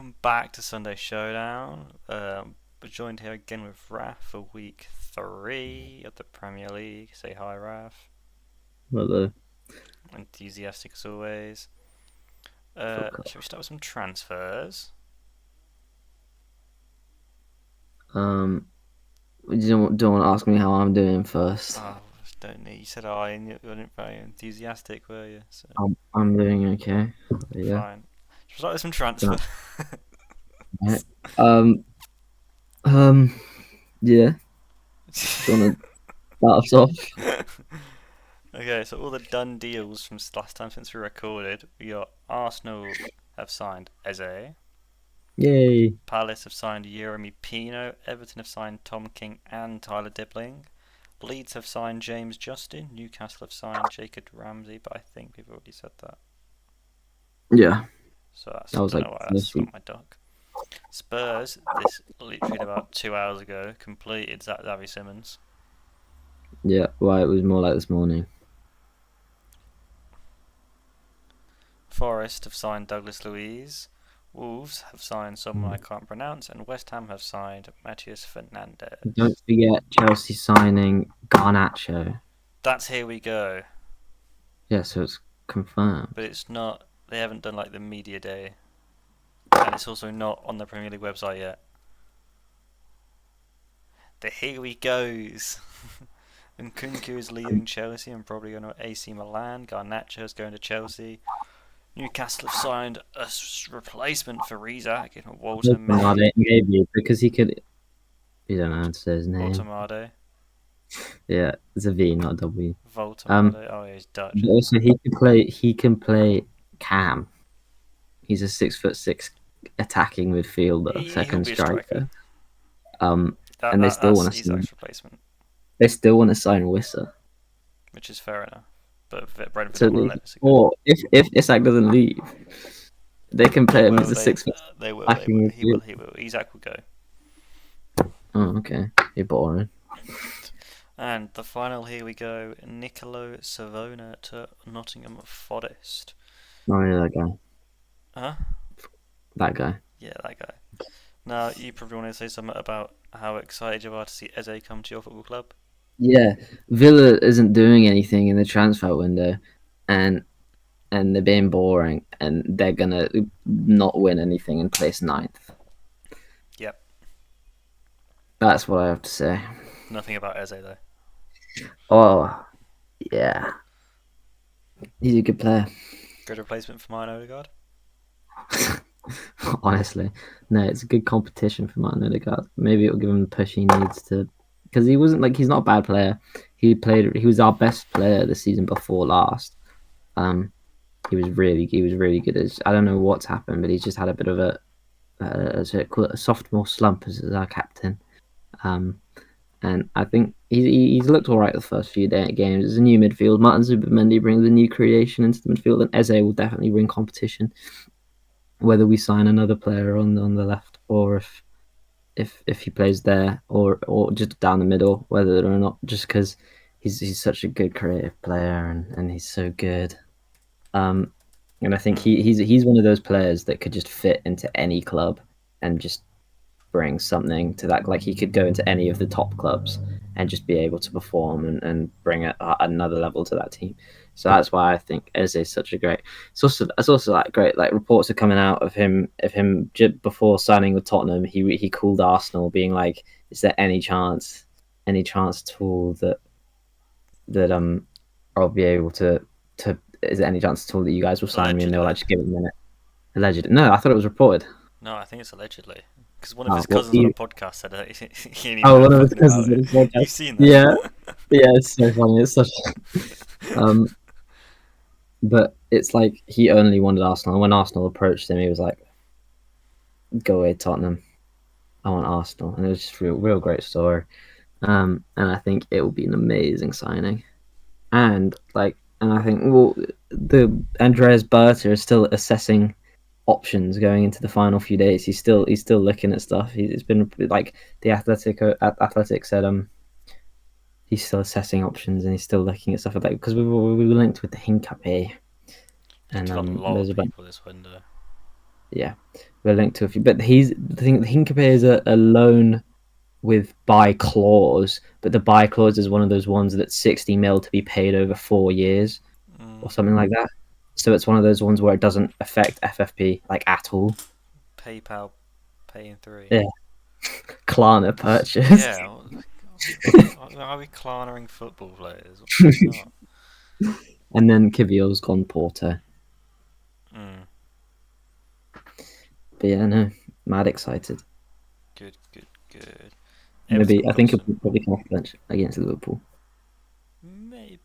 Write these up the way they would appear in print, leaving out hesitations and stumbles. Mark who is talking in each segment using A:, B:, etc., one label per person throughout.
A: welcome back to Sunday Showdown. We're joined here again with Raf for week 3 of the Premier League. Say hi, Raf.
B: Hello.
A: Enthusiastic as always.
B: Fuck
A: Shall we start with some transfers?
B: You don't want to ask me how I'm doing first.
A: Oh, don't need. You said hi and you weren't very enthusiastic, were you? So
B: I'm doing okay. Yeah.
A: fine. Shall we start with some transfers?
B: That- right. Um. Um. Yeah. Do you want to start us off?
A: Okay, so all the done deals from last time since we recorded. We got Arsenal have signed Eze.
B: Yay.
A: Palace have signed Yeremy Pino. Everton have signed Tom King and Tyler Dibling. Leeds have signed James Justin. Newcastle have signed Jacob Ramsey, but I think we've already said that.
B: Yeah.
A: So that's,
B: That
A: I
B: was
A: don't
B: like
A: know why
B: this
A: that's
B: week.
A: on my dock. Spurs, this literally about 2 hours ago, completed Xavi Simmons.
B: Yeah. Well, it was more like this morning.
A: Forest have signed Douglas Luiz. Wolves have signed someone I can't pronounce, and West Ham have signed Matheus
B: Don't
A: Fernandes.
B: forget Chelsea signing Garnacho.
A: That's here we go,
B: Yeah. So it's confirmed.
A: but it's not. They haven't done like the media day, and it's also not on the Premier League website yet. The here we goes. Nkunku is leaving Chelsea and probably going to AC Milan. Garnacho is going to Chelsea. Newcastle have signed a replacement for Rizak in Walter May.
B: Bernardo gave you because he could. You don't know how to say his name.
A: Voltemade.
B: Yeah. It's a V, not a W.
A: Voltemade. Oh, yeah, he's Dutch,
B: But
A: isn't
B: also, he can play. He can play Cam. He's a 6'6" attacking midfielder,
A: he? He'll
B: second
A: be a striker.
B: striker. And they still want
A: That's
B: to sign.
A: Isak's replacement,
B: They still want to sign Wissa.
A: which is fair enough. But Brentford
B: So
A: don't want to let this go.
B: or if Isak doesn't leave, they can
A: They
B: play him
A: will.
B: as a 6 foot
A: They will. They will.
B: attacking
A: He will.
B: midfielder.
A: He will. Isak will go.
B: Oh, okay. You're boring.
A: And the final, here we go. Nicolo Savona to Nottingham Forest.
B: Oh yeah, that guy.
A: Huh?
B: That guy.
A: Yeah, that guy. Now, you probably want to say something about how excited you are to see Eze come to your football club.
B: Yeah, Villa isn't doing anything in the transfer window, and they're being boring, and they're gonna not win anything and place ninth.
A: Yep.
B: That's what I have to say.
A: Nothing about Eze, though.
B: Oh, yeah. He's a good player.
A: Good replacement for Martin Odegaard.
B: Honestly, no, it's a good competition for Martin Odegaard. Maybe it'll give him the push he needs to, because he wasn't like he's not a bad player. He was our best player the season before last. He was really good. I don't know what's happened, but he's just had a bit of a sophomore slump as our captain. And I think he's looked all right the first few games. It's a new midfield. Martin Zubimendi brings a new creation into the midfield, and Eze will definitely bring competition. Whether we sign another player on the left, or if he plays there, or just down the middle, whether or not, just because he's such a good creative player and he's so good. And I think he's one of those players that could just fit into any club and just bring something to that. Like he could go into any of the top clubs and just be able to perform and bring another level to that team. So that's why I think Eze is such a great. It's also like great. Like reports are coming out of him before signing with Tottenham. He called Arsenal, being like, "Is there any chance at all that I'll be able to Is there any chance at all that you guys will sign me?" And they were
A: Allegedly.
B: like, "Just give it a minute." Alleged? No, I thought it was reported.
A: No, I think it's allegedly. Because one of
B: Oh,
A: his
B: well,
A: cousins on a podcast said that he didn't even
B: oh,
A: know
B: one of his
A: fucking
B: cousins
A: about
B: on
A: it.
B: his podcast.
A: You've seen
B: Yeah,
A: that?
B: yeah, it's so funny. It's such. Um, but it's like he only wanted Arsenal. And when Arsenal approached him, he was like, "Go away, Tottenham. I want Arsenal." And it was just real great story. And I think it will be an amazing signing. And I think the Andreas Berta is still assessing options going into the final few days. He's still looking at stuff. It's been like the Athletic said he's still assessing options and he's still looking at stuff like that because we were linked with the Hincapié
A: Linked
B: and
A: to a lot of
B: there's about
A: people this window.
B: Yeah, we're linked to a few. But he's the thing. Hinkape is a loan with buy clause, but the buy clause is one of those ones that's 60 mil to be paid over 4 years or
A: Mm,
B: something like that. So it's one of those ones where it doesn't affect FFP like at all.
A: PayPal Pay in 3.
B: Yeah, Klarna purchase.
A: Yeah, are we clarnering football players? What's going on?
B: And then Kivior's gone Porto.
A: Mm,
B: But yeah, no, mad excited.
A: good, good, good.
B: Maybe
A: Everton
B: I
A: got
B: think he'll
A: some.
B: probably come off the bench against Liverpool.
A: Maybe.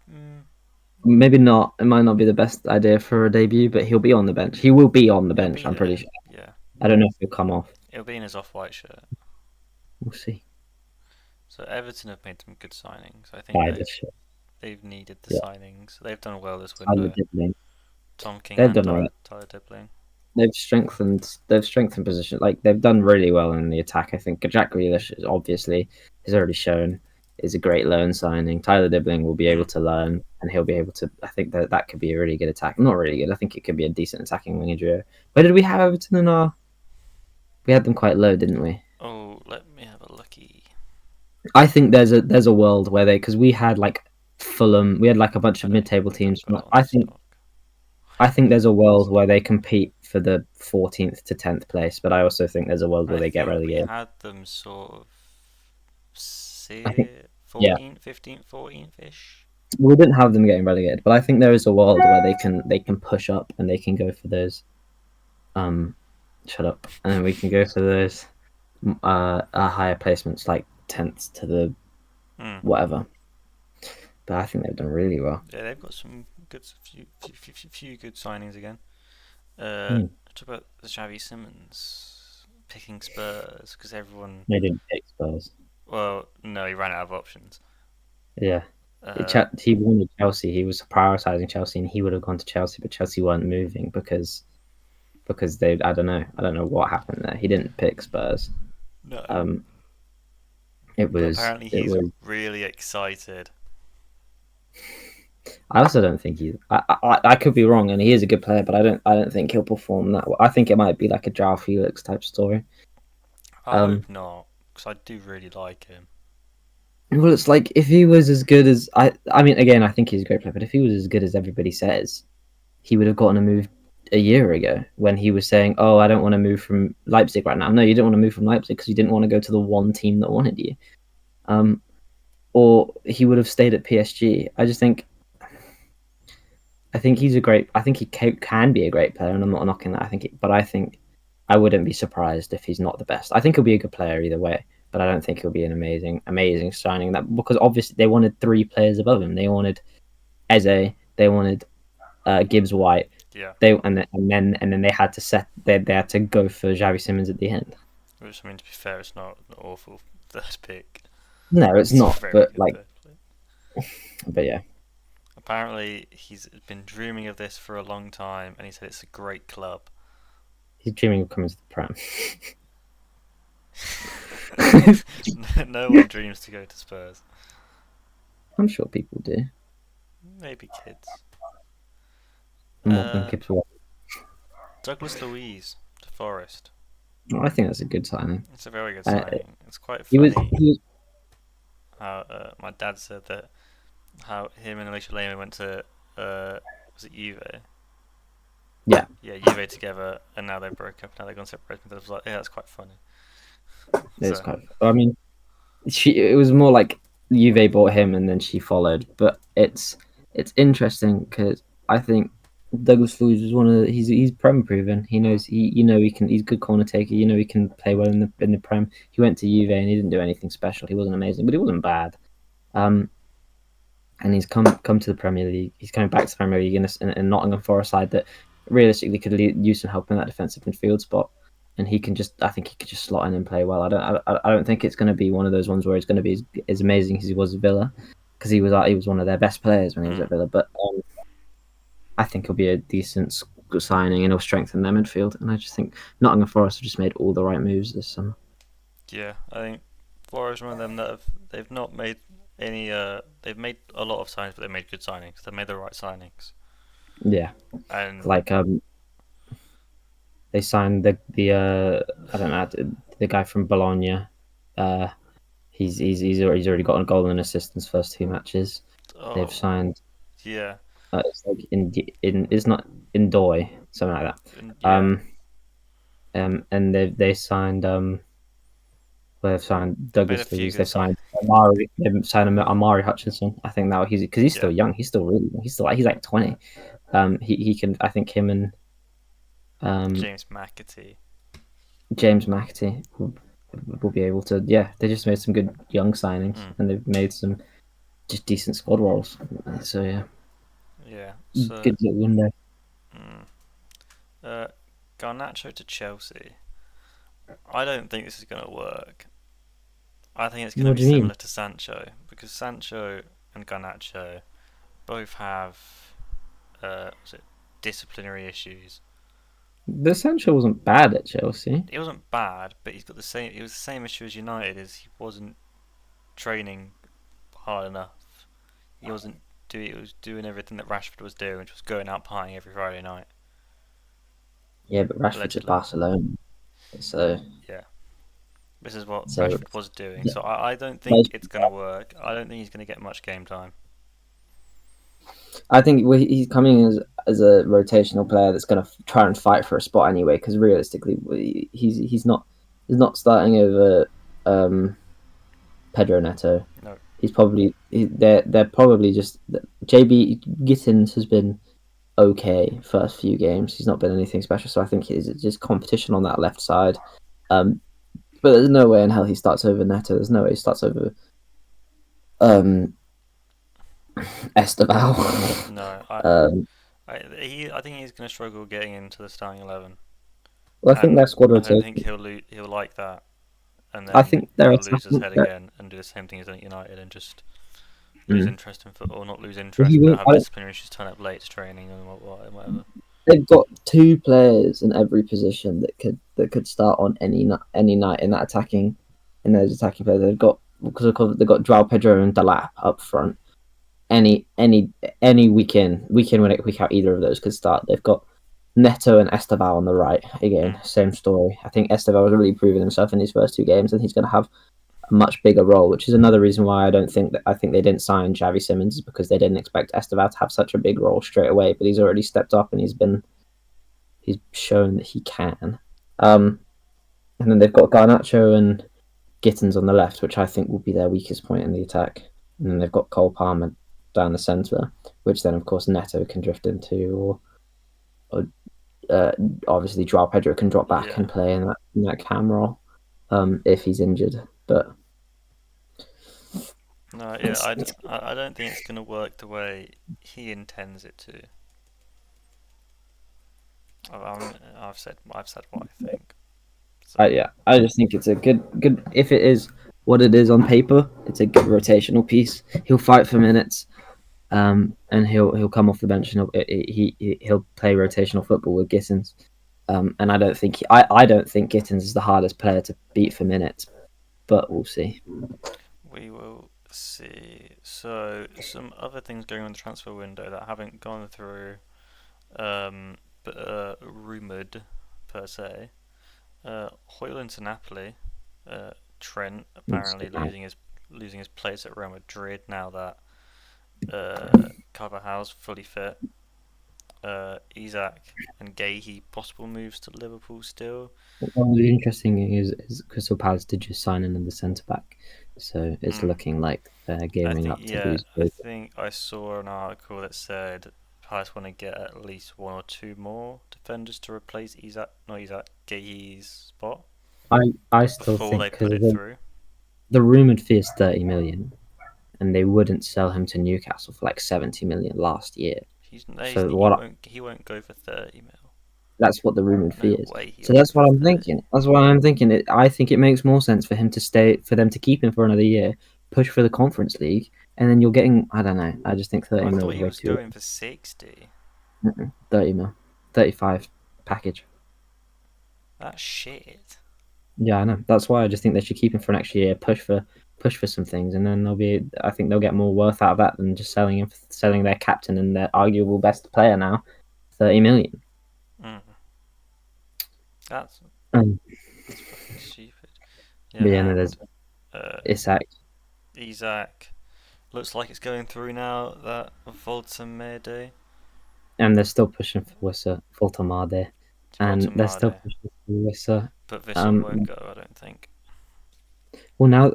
B: Maybe not. It might not be the best idea for a debut, but he'll be on the bench. He will be on the
A: He'll
B: bench.
A: be
B: I'm pretty
A: there.
B: sure.
A: Yeah.
B: I don't know if he'll come off.
A: He'll be in his off-white shirt.
B: We'll see.
A: So Everton have made some good signings. I think
B: By
A: they've
B: this shit.
A: they've needed the
B: Yeah,
A: signings. They've done well this
B: Tyler
A: window.
B: Dibbling.
A: Tom King
B: They've
A: and
B: done alright.
A: Tyler Dibbling.
B: They've strengthened position. Like they've done really well in the attack. I think Jack Grealish is obviously has already shown is a great loan signing. Tyler Dibbling will be able
A: Mm.
B: to learn and he'll be able to. I think that could be a really good attack. Not really good. I think it could be a decent attacking winger duo. Where did we have Everton in our? We had them quite low, didn't we?
A: Oh, let me have a looky.
B: I think there's a world where they because we had like Fulham, we had like a bunch
A: I
B: of
A: don't
B: mid-table
A: think I've
B: teams.
A: got it on
B: I think
A: stock.
B: I think there's a world where they compete for the 14th to 10th place, but I also think there's a world where
A: I
B: they get
A: think we
B: relegated.
A: had them sort of
B: I think,
A: 14th,
B: yeah,
A: 15th, 14th ish.
B: we didn't have them getting relegated, but I think there is a world where they can push up and they can go for those. Um, shut up, and then we can go for those higher placements like 10th to the
A: Hmm.
B: whatever. But I think they've done really well.
A: Yeah, they've got some good few good signings again.
B: Hmm.
A: Talk about the Xavi Simmons picking Spurs because everyone.
B: They didn't pick Spurs.
A: Well, no, he ran out of options.
B: Yeah.
A: Uh,
B: He wanted Chelsea. He was prioritizing Chelsea, and he would have gone to Chelsea, but Chelsea weren't moving because they. I don't know what happened there. He didn't pick Spurs.
A: no,
B: Um, it
A: but
B: was
A: apparently
B: it
A: he's
B: was.
A: really excited.
B: I also don't think he's. I could be wrong, and he is a good player, but I don't think he'll perform that well. I think it might be like a Joao Felix type story.
A: I
B: Um,
A: hope not because I do really like him.
B: well, it's like if he was as good as I mean, again, I think he's a great player, but if he was as good as everybody says, he would have gotten a move a year ago when he was saying, "Oh, I don't want to move from Leipzig right now." No, you didn't want to move from Leipzig because you didn't want to go to the one team that wanted you. Um, or he would have stayed at PSG. I think he's a great. I think he can be a great player, and I'm not knocking that. But I think I wouldn't be surprised if he's not the best. I think he'll be a good player either way, but I don't think he'll be an amazing signing. That because obviously they wanted three players above him. They wanted Eze, they wanted Gibbs White,
A: Yeah,
B: and then they had to they had to go for Xavi Simmons at the end.
A: which I mean to be fair, it's not an awful third pick.
B: No, it's
A: It's a
B: not.
A: very
B: But
A: good
B: like,
A: third pick.
B: but yeah,
A: Apparently, he's been dreaming of this for a long time, and he said it's a great club.
B: he's dreaming of coming to the Prem.
A: No one dreams to go to Spurs.
B: I'm sure people do.
A: Maybe kids.
B: More than
A: Uh,
B: Gibbs White.
A: Douglas Luiz to Forest.
B: I think that's a good signing.
A: It's a very good
B: Uh,
A: signing. It's quite
B: he was
A: funny
B: he was
A: how my dad said that how him and Alicia Lehman went to was it Juve?
B: yeah.
A: Yeah, Juve together, and now they broke up. Now they've gone separate. And I was like, yeah, that's quite funny.
B: It was
A: So
B: quite. I mean, it was more like Juve bought him and then she followed. But it's interesting because I think Douglas Luiz was one of he's prem proven. He knows he can he's a good corner taker. He can play well in the prem. He went to Juve and he didn't do anything special. He wasn't amazing, but he wasn't bad. Um, and he's come to the Premier League. He's coming back to the Premier League in Nottingham Forest side that realistically could use some help in that defensive midfield spot. And I think he could just slot in and play well. I don't think it's going to be one of those ones where it's going to be as amazing as he was at Villa, because he was one of their best players when he was
A: mm,
B: at Villa. But I think he'll be a decent signing and he'll strengthen their midfield. And I just think Nottingham Forest have just made all the right moves this summer.
A: yeah, I think Forest one of them that they've not made any. They've made a lot of signings, but they made good signings. They made the right signings,
B: Yeah,
A: and
B: like they signed the I don't know, the guy from Bologna. Uh, he's already got a goal and assist in his first two matches. They've
A: Oh,
B: signed
A: yeah,
B: it's like in it's not Indoy, something like that.
A: and yeah,
B: Um, and they signed they've signed
A: they've made a
B: Douglas
A: few
B: Luiz.
A: good signings.
B: They've signed Amari Hutchinson. I think now he's because he's
A: Yeah,
B: still young. He's still really he's like 20. He can, I think him and um
A: James McAtee.
B: James McAtee will be able to. Yeah, they just made some good young signings
A: Mm,
B: and they've made some just decent squad roles. So yeah,
A: yeah, so
B: good little window.
A: mm, uh, Garnacho to Chelsea. I don't think this is going to work. I think it's going to
B: What
A: be
B: do you mean?
A: similar to Sancho because Sancho and Garnacho both have was it disciplinary issues.
B: The Sancho wasn't bad at Chelsea.
A: It wasn't bad, but he's got the same. It was the same issue as United. Is he wasn't training hard enough. He wasn't doing. He was doing everything that Rashford was doing, which was going out partying every Friday night,
B: Yeah, but Rashford's at
A: allegedly.
B: Barcelona, so
A: Yeah, this is what
B: so
A: Rashford was doing. So I don't think
B: most
A: it's going to work. I don't think he's going to get much game time.
B: I think he's coming as a rotational player that's going to try and fight for a spot anyway. Because realistically, he's not starting over Pedro Neto.
A: No.
B: They're probably just JB Gittins has been okay first few games. He's not been anything special, so I think it's just competition on that left side. Um, but there's no way in hell he starts over Neto. There's no way he starts over um, Esteval.
A: No,
B: um,
A: I think he's going to struggle getting into the starting 11,
B: well, I think
A: and
B: their squad
A: I don't think
B: rotation.
A: he'll like that, and
B: I
A: then
B: think their
A: he'll lose his
B: attacking.
A: head again and do the same thing as at United and just lose
B: Mm.
A: interest in football, or not lose
B: Well,
A: interest, but have
B: I don't,
A: disciplinary issues, turn up late to training and whatever.
B: they've got two players in every position that could start on any night in that attacking in those attacking players. They've got because they've got Joao Pedro and Delap up front. Any any any week in week out, either of those could start. They've got Neto and Esteval on the right. Again,
A: Mm.
B: same story. I think Esteval has really proven himself in these first two games, and he's going to have a much bigger role, which is another reason why I think they didn't sign Javi Simmons, is because they didn't expect Esteval to have such a big role straight away. But he's already stepped up and he's shown that he can. Um, and then they've got Garnacho and Gittins on the left, which I think will be their weakest point in the attack. And then they've got Cole Palmer down the centre, which then of course Neto can drift into, or obviously Joao Pedro can drop back
A: Yeah.
B: and play in that cam role if he's injured. But
A: No, yeah,
B: it's,
A: I don't think it's going to work the way he intends it to. I've said what I think. So
B: yeah, I just think it's a good. If it is what it is on paper, it's a good rotational piece. He'll fight for minutes, and he'll come off the bench and he'll play rotational football with Gittins. And I don't think Gittins is the hardest player to beat for minutes, but we'll see.
A: we will see. So some other things going on in the transfer window that haven't gone through, but rumored per se. Højlund to Napoli. Trent apparently losing his place at Real Madrid now that Carvajal's fully fit. Isak and Gahey possible moves to Liverpool still.
B: Well, the interesting thing is Crystal Palace did just sign another centre back, so it's
A: Mm.
B: looking like they're gearing up to lose.
A: I think I saw an article that said Palace want to get at least one or two more defenders to replace Gahey's spot
B: I still
A: before
B: think
A: they
B: because
A: put it through.
B: the rumored fee is 30 million, and they wouldn't sell him to Newcastle for like 70 million last year. So
A: He won't go for 30 mil.
B: that's what the rumored fee
A: No
B: is.
A: way
B: So
A: he'll go
B: that's
A: for
B: what I'm
A: 30.
B: thinking. That's why I'm thinking. I think it makes more sense for him to stay, for them to keep him for another year, push for the Conference League, and then you're getting. I don't know. I just think 30
A: I
B: mil
A: thought
B: is
A: he
B: way
A: was
B: too.
A: going for 60.
B: 30 mil, 35 package.
A: That's shit.
B: Yeah, I know. That's why I just think they should keep him for an extra year, push for some things, and then they'll be. I think they'll get more worth out of that than just selling their captain and their arguable best player now, 30 million.
A: Mm. That's
B: Um,
A: that's fucking stupid.
B: but
A: Yeah,
B: yeah, no,
A: and
B: there's Isak,
A: Isaac looks like it's going through now. That Voltamede,
B: and they're still pushing for Wissa, Voltamade, and they're still
A: Voltamade,
B: pushing for Wissa.
A: but Vissel
B: Um,
A: won't go. I don't think.
B: well, now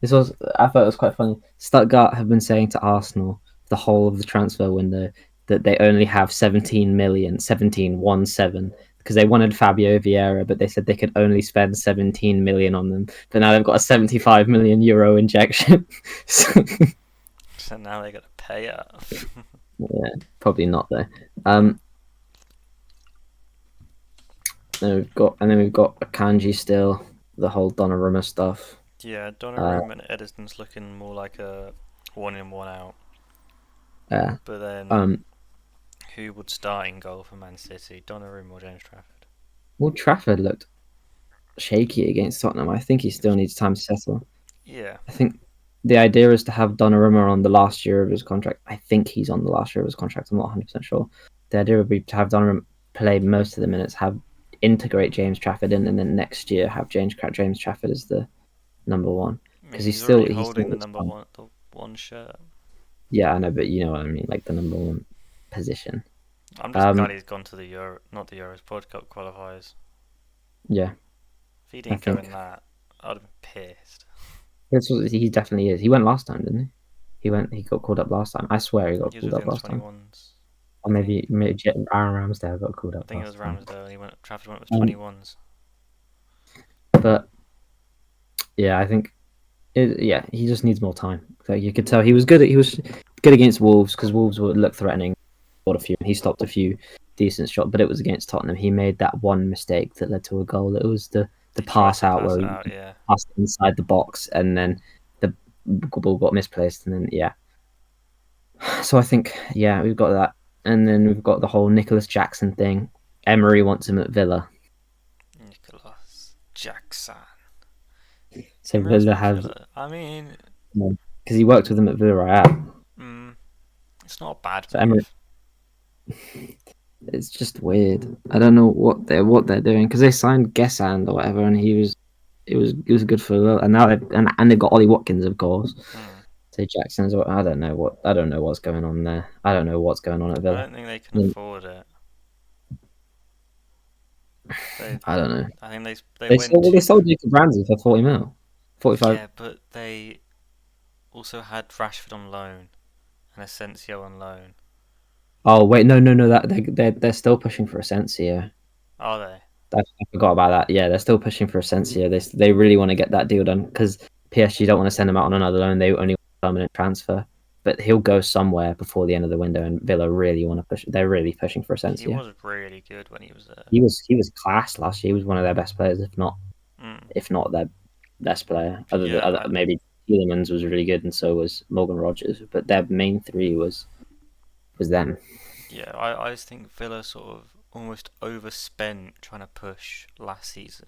B: this was I thought it was quite funny. Stuttgart have been saying to Arsenal the whole of the transfer window that they only have 17 million, 17 because they wanted Fabio Vieira, but they said they could only spend 17 million on them. But now they've got a 75 million euro injection. So,
A: So now they got to pay up.
B: yeah, probably not though. Um, then we've got Akanji still, the whole Donnarumma stuff.
A: Yeah,
B: Uh,
A: Donnarumma and Edison's looking more like a one in, one out.
B: yeah.
A: But then,
B: Um,
A: who would start in goal for Man City? Donnarumma or James Trafford?
B: well, Trafford looked shaky against Tottenham. I think he still needs time to settle.
A: Yeah,
B: I think the idea is to have Donnarumma on the last year of his contract. I think he's on the last year of his contract. I'm not 100% sure. The idea would be to have Donnarumma play most of the minutes, have integrate James Trafford in, and then next year have James Trafford as the number one
A: I mean
B: because
A: he's already
B: he still
A: holding
B: looks fine.
A: the one shirt.
B: Yeah, I know, but you know what I mean, like the number one position.
A: I'm just glad
B: Um,
A: he's gone to the Euro, not the Euros, World Cup qualifiers.
B: yeah,
A: If he
B: I
A: didn't go
B: think
A: in that, I'd have been pissed.
B: he definitely is. He went last time, didn't he? He went. He got called up last time. I swear he got
A: He was
B: called
A: with the
B: up
A: under
B: last time.
A: 21s,
B: Or
A: I think.
B: maybe Aaron Ramsdale got called
A: I
B: up
A: think it was
B: last time.
A: Ramsdale, and he went. Trafford went with
B: Um,
A: 21s.
B: but yeah, I think yeah, he just needs more time. Like you could tell, he was good against Wolves because Wolves would look threatening. Got a few, and he stopped a few decent shots, but it was against Tottenham. He made that one mistake that led to a goal. It was the
A: He tried
B: pass
A: to
B: out
A: pass
B: where
A: it
B: he
A: out, yeah.
B: passed inside the box, and then the ball got misplaced, and then yeah. So I think yeah, we've got that, and then we've got the whole Nicholas Jackson thing. Emery wants him at Villa,
A: Nicholas Jackson.
B: so
A: Emery's
B: Villa
A: with
B: has
A: Villa. I mean,
B: because he worked with him at Villarreal.
A: it's not a bad
B: So Emery,
A: move.
B: it's just weird. I don't know what they're doing because they signed Gesand or whatever, and he was good for a little, and now and they've got Ollie Watkins, of course.
A: Mm.
B: So Jackson's. I don't know what's going on there. I don't know what's going on at
A: I
B: Villa.
A: don't think they can
B: I, mean,
A: afford it. They,
B: I don't know.
A: I think they went
B: They
A: to
B: sold Jacob Ramsey for 40 mil, 45.
A: yeah, but they also had Rashford on loan and Asensio on loan.
B: Oh wait, no. They're still pushing for Asensio.
A: Are they?
B: I forgot about that. Yeah, they're still pushing for Asensio. They really want to get that deal done because PSG don't want to send him out on another loan. They only want a permanent transfer. But he'll go somewhere before the end of the window, and Villa really want to push. They're really pushing for
A: He
B: Asensio.
A: was really good when he was there.
B: He was class last year. He was one of their best players,
A: Mm.
B: if not their best player.
A: Yeah,
B: Maybe Tielemans was really good, and so was Morgan Rogers. But their main three was them.
A: I just think Villa sort of almost overspent trying to push last season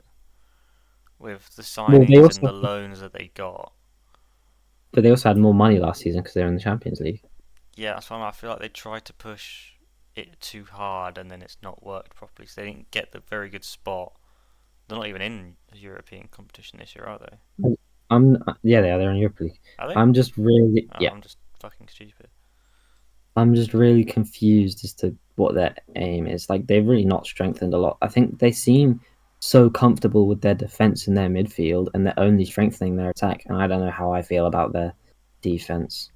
A: with the
B: Well,
A: signings and the loans that they got.
B: they also had more money last season because they were in the Champions League.
A: Yeah, that's why I feel like they tried to push it too hard and then it's not worked properly. So they didn't get the very good spot. They're not even in the European competition this year, are they?
B: Yeah, they are. They're in Europa League.
A: Are they?
B: I'm just really
A: Oh,
B: yeah.
A: I'm just fucking stupid.
B: I'm just really confused as to what their aim is. Like they've really not strengthened a lot. I think they seem so comfortable with their defense and their midfield, and they're only strengthening their attack. And I don't know how I feel about their defense.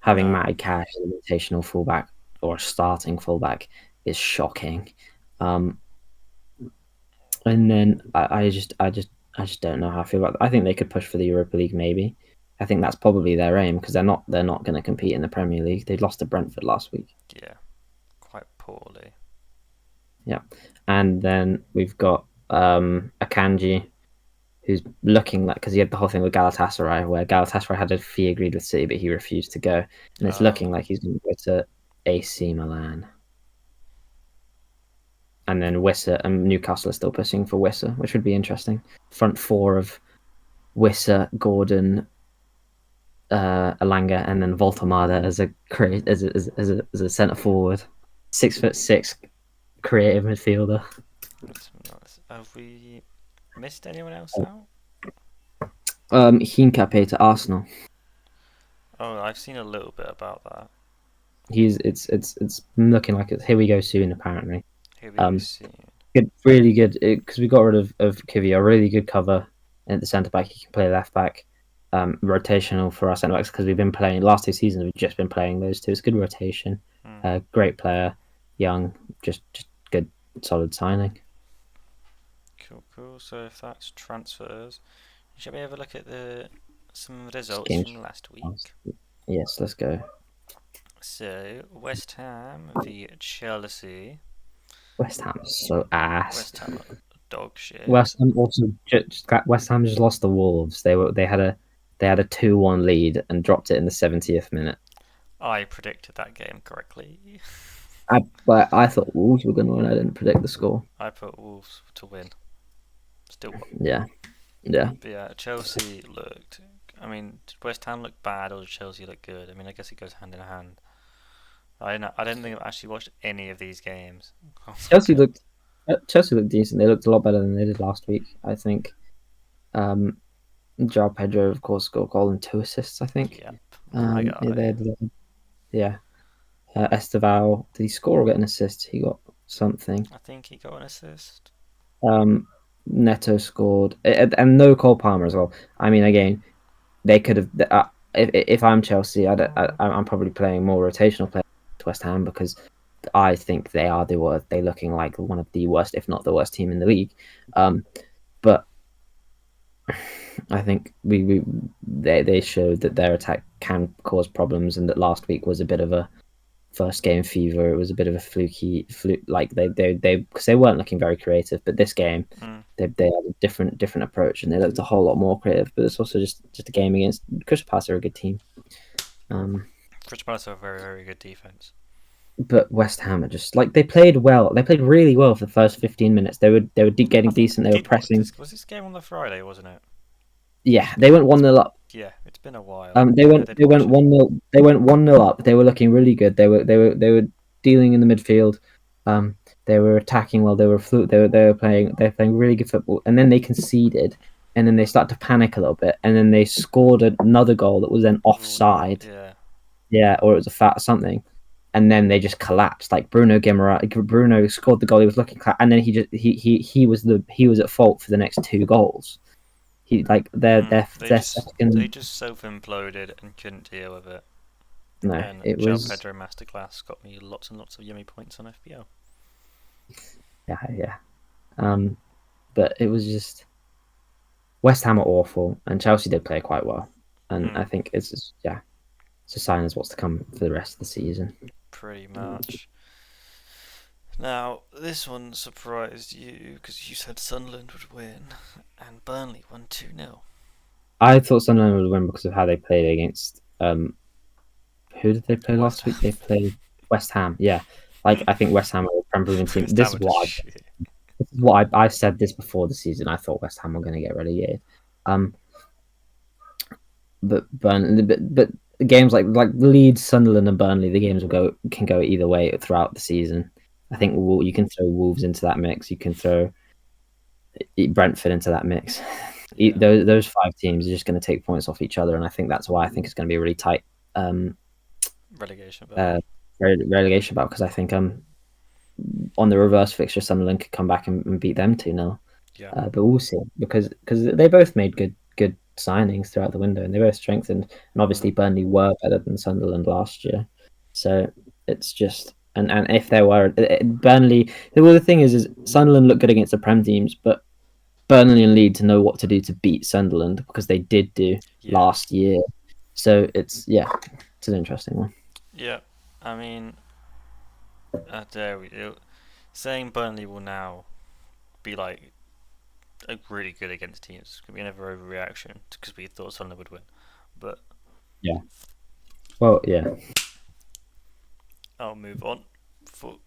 B: Having
A: No.
B: Matty Cash as a rotational fullback or a starting fullback is shocking. Um, and then I just don't know how I feel about. I think they could push for the Europa League, maybe. I think that's probably their aim because they're not going to compete in the Premier League. They lost to Brentford last week.
A: Yeah, quite poorly.
B: Yeah, and then we've got Akanji, who's looking like because he had the whole thing with Galatasaray, where Galatasaray had a fee agreed with City, but he refused to go, and it's
A: Oh,
B: looking like he's going to go to AC Milan. And then Wissa and Newcastle are still pushing for Wissa, which would be interesting. Front four of Wissa, Gordon, Alanga, and then Voltamada as as a centre forward, 6'6" creative midfielder.
A: Have we missed anyone else out?
B: Hincapié to Arsenal.
A: Oh, I've seen a little bit about that.
B: It's looking like it's here we go soon apparently.
A: Here we go
B: Um,
A: soon.
B: good, really good because we got rid of Kivy, a really good cover at the centre back. He can play left back. Rotational for our centre backs because we've been playing last 2 seasons. We've just been playing those two. It's good rotation.
A: Hmm.
B: Great player, young, just good, solid signing.
A: Cool, cool. So if that's transfers, shall we have a look at the some results
B: Games.
A: from last week?
B: Yes, let's go.
A: So West Ham v Chelsea.
B: West Ham is so ass.
A: West Ham are dog shit.
B: West Ham just lost the Wolves. They had a 2-1 lead and dropped it in the 70th minute.
A: I predicted that game correctly.
B: But I thought Wolves were going to win. I didn't predict the score.
A: I put Wolves to win. Still won.
B: Yeah, yeah.
A: But yeah, Chelsea looked. I mean, did West Ham look bad or did Chelsea look good? I mean, I guess it goes hand in hand. I don't think I've actually watched any of these games.
B: Chelsea looked decent. They looked a lot better than they did last week. I think. João Pedro, of course, got a goal and 2 assists. I think.
A: Yep.
B: Yeah. Esteval, did he score or get an assist? He got something.
A: I think he got an assist.
B: Neto scored, and no Cole Palmer as well. I mean, again, they could have. If I'm Chelsea, I'm probably playing more rotational players to West Ham because I think they are the worst. They're looking like one of the worst, if not the worst team in the league. But I think they showed that their attack can cause problems, and that last week was a bit of a first game fever. It was a bit of a fluke. Like they because they weren't looking very creative. But this game, they had a different approach, and they looked a whole lot more creative. But it's also just a game against Crystal Palace are a good team.
A: Crystal Palace have a very, very good defense.
B: But West Ham are just like they played well. They played really well for the first 15 minutes. They were getting decent. They were pressing.
A: Was this game on the Friday, wasn't it?
B: Yeah, they went 1-0 up.
A: Yeah, it's been a while.
B: They went 1-0. They went 1-0 up. They were looking really good. They were dealing in the midfield. They were attacking well. They were playing really good football. And then they conceded, and then they started to panic a little bit. And then they scored another goal that was then offside. Yeah, or it was a foul something. And then they just collapsed. Like Bruno scored the goal. He was looking, and then he was at fault for the next 2 goals. They
A: just self imploded and couldn't deal with it.
B: No,
A: and
B: it
A: João
B: was
A: Pedro Masterclass got me lots and lots of yummy points on FPL.
B: Yeah. But it was just West Ham are awful, and Chelsea did play quite well, and I think it's a sign of what's to come for the rest of the season.
A: Pretty much. Now, this one surprised you because you said Sunderland would win, and Burnley won 2-0.
B: I thought Sunderland would win because of how they played against. Who did they play last week? They played West Ham. Yeah, like I think West Ham are a Premier League team. This is what I said this before the season. I thought West Ham were going to get relegated. But games like Leeds, Sunderland, and Burnley, the games can go either way throughout the season. I think you can throw Wolves into that mix. You can throw Brentford into that mix. Yeah. Those 5 teams are just going to take points off each other, and I think that's why I think it's going to be a really tight
A: relegation battle.
B: Relegation battle because I think on the reverse fixture, Sunderland could come back and beat them 2-0.
A: Yeah.
B: But we'll see because they both made good signings throughout the window, and they both strengthened. And obviously, Burnley were better than Sunderland last year, so it's just. And if there were Burnley, the thing is Sunderland look good against the Prem teams, but Burnley and Leeds know what to do to beat Sunderland because they did do last year. So it's an interesting one. Yeah,
A: I mean, there we go. Saying Burnley will now be like really good against teams could be another overreaction because we thought Sunderland would win, but I'll move on for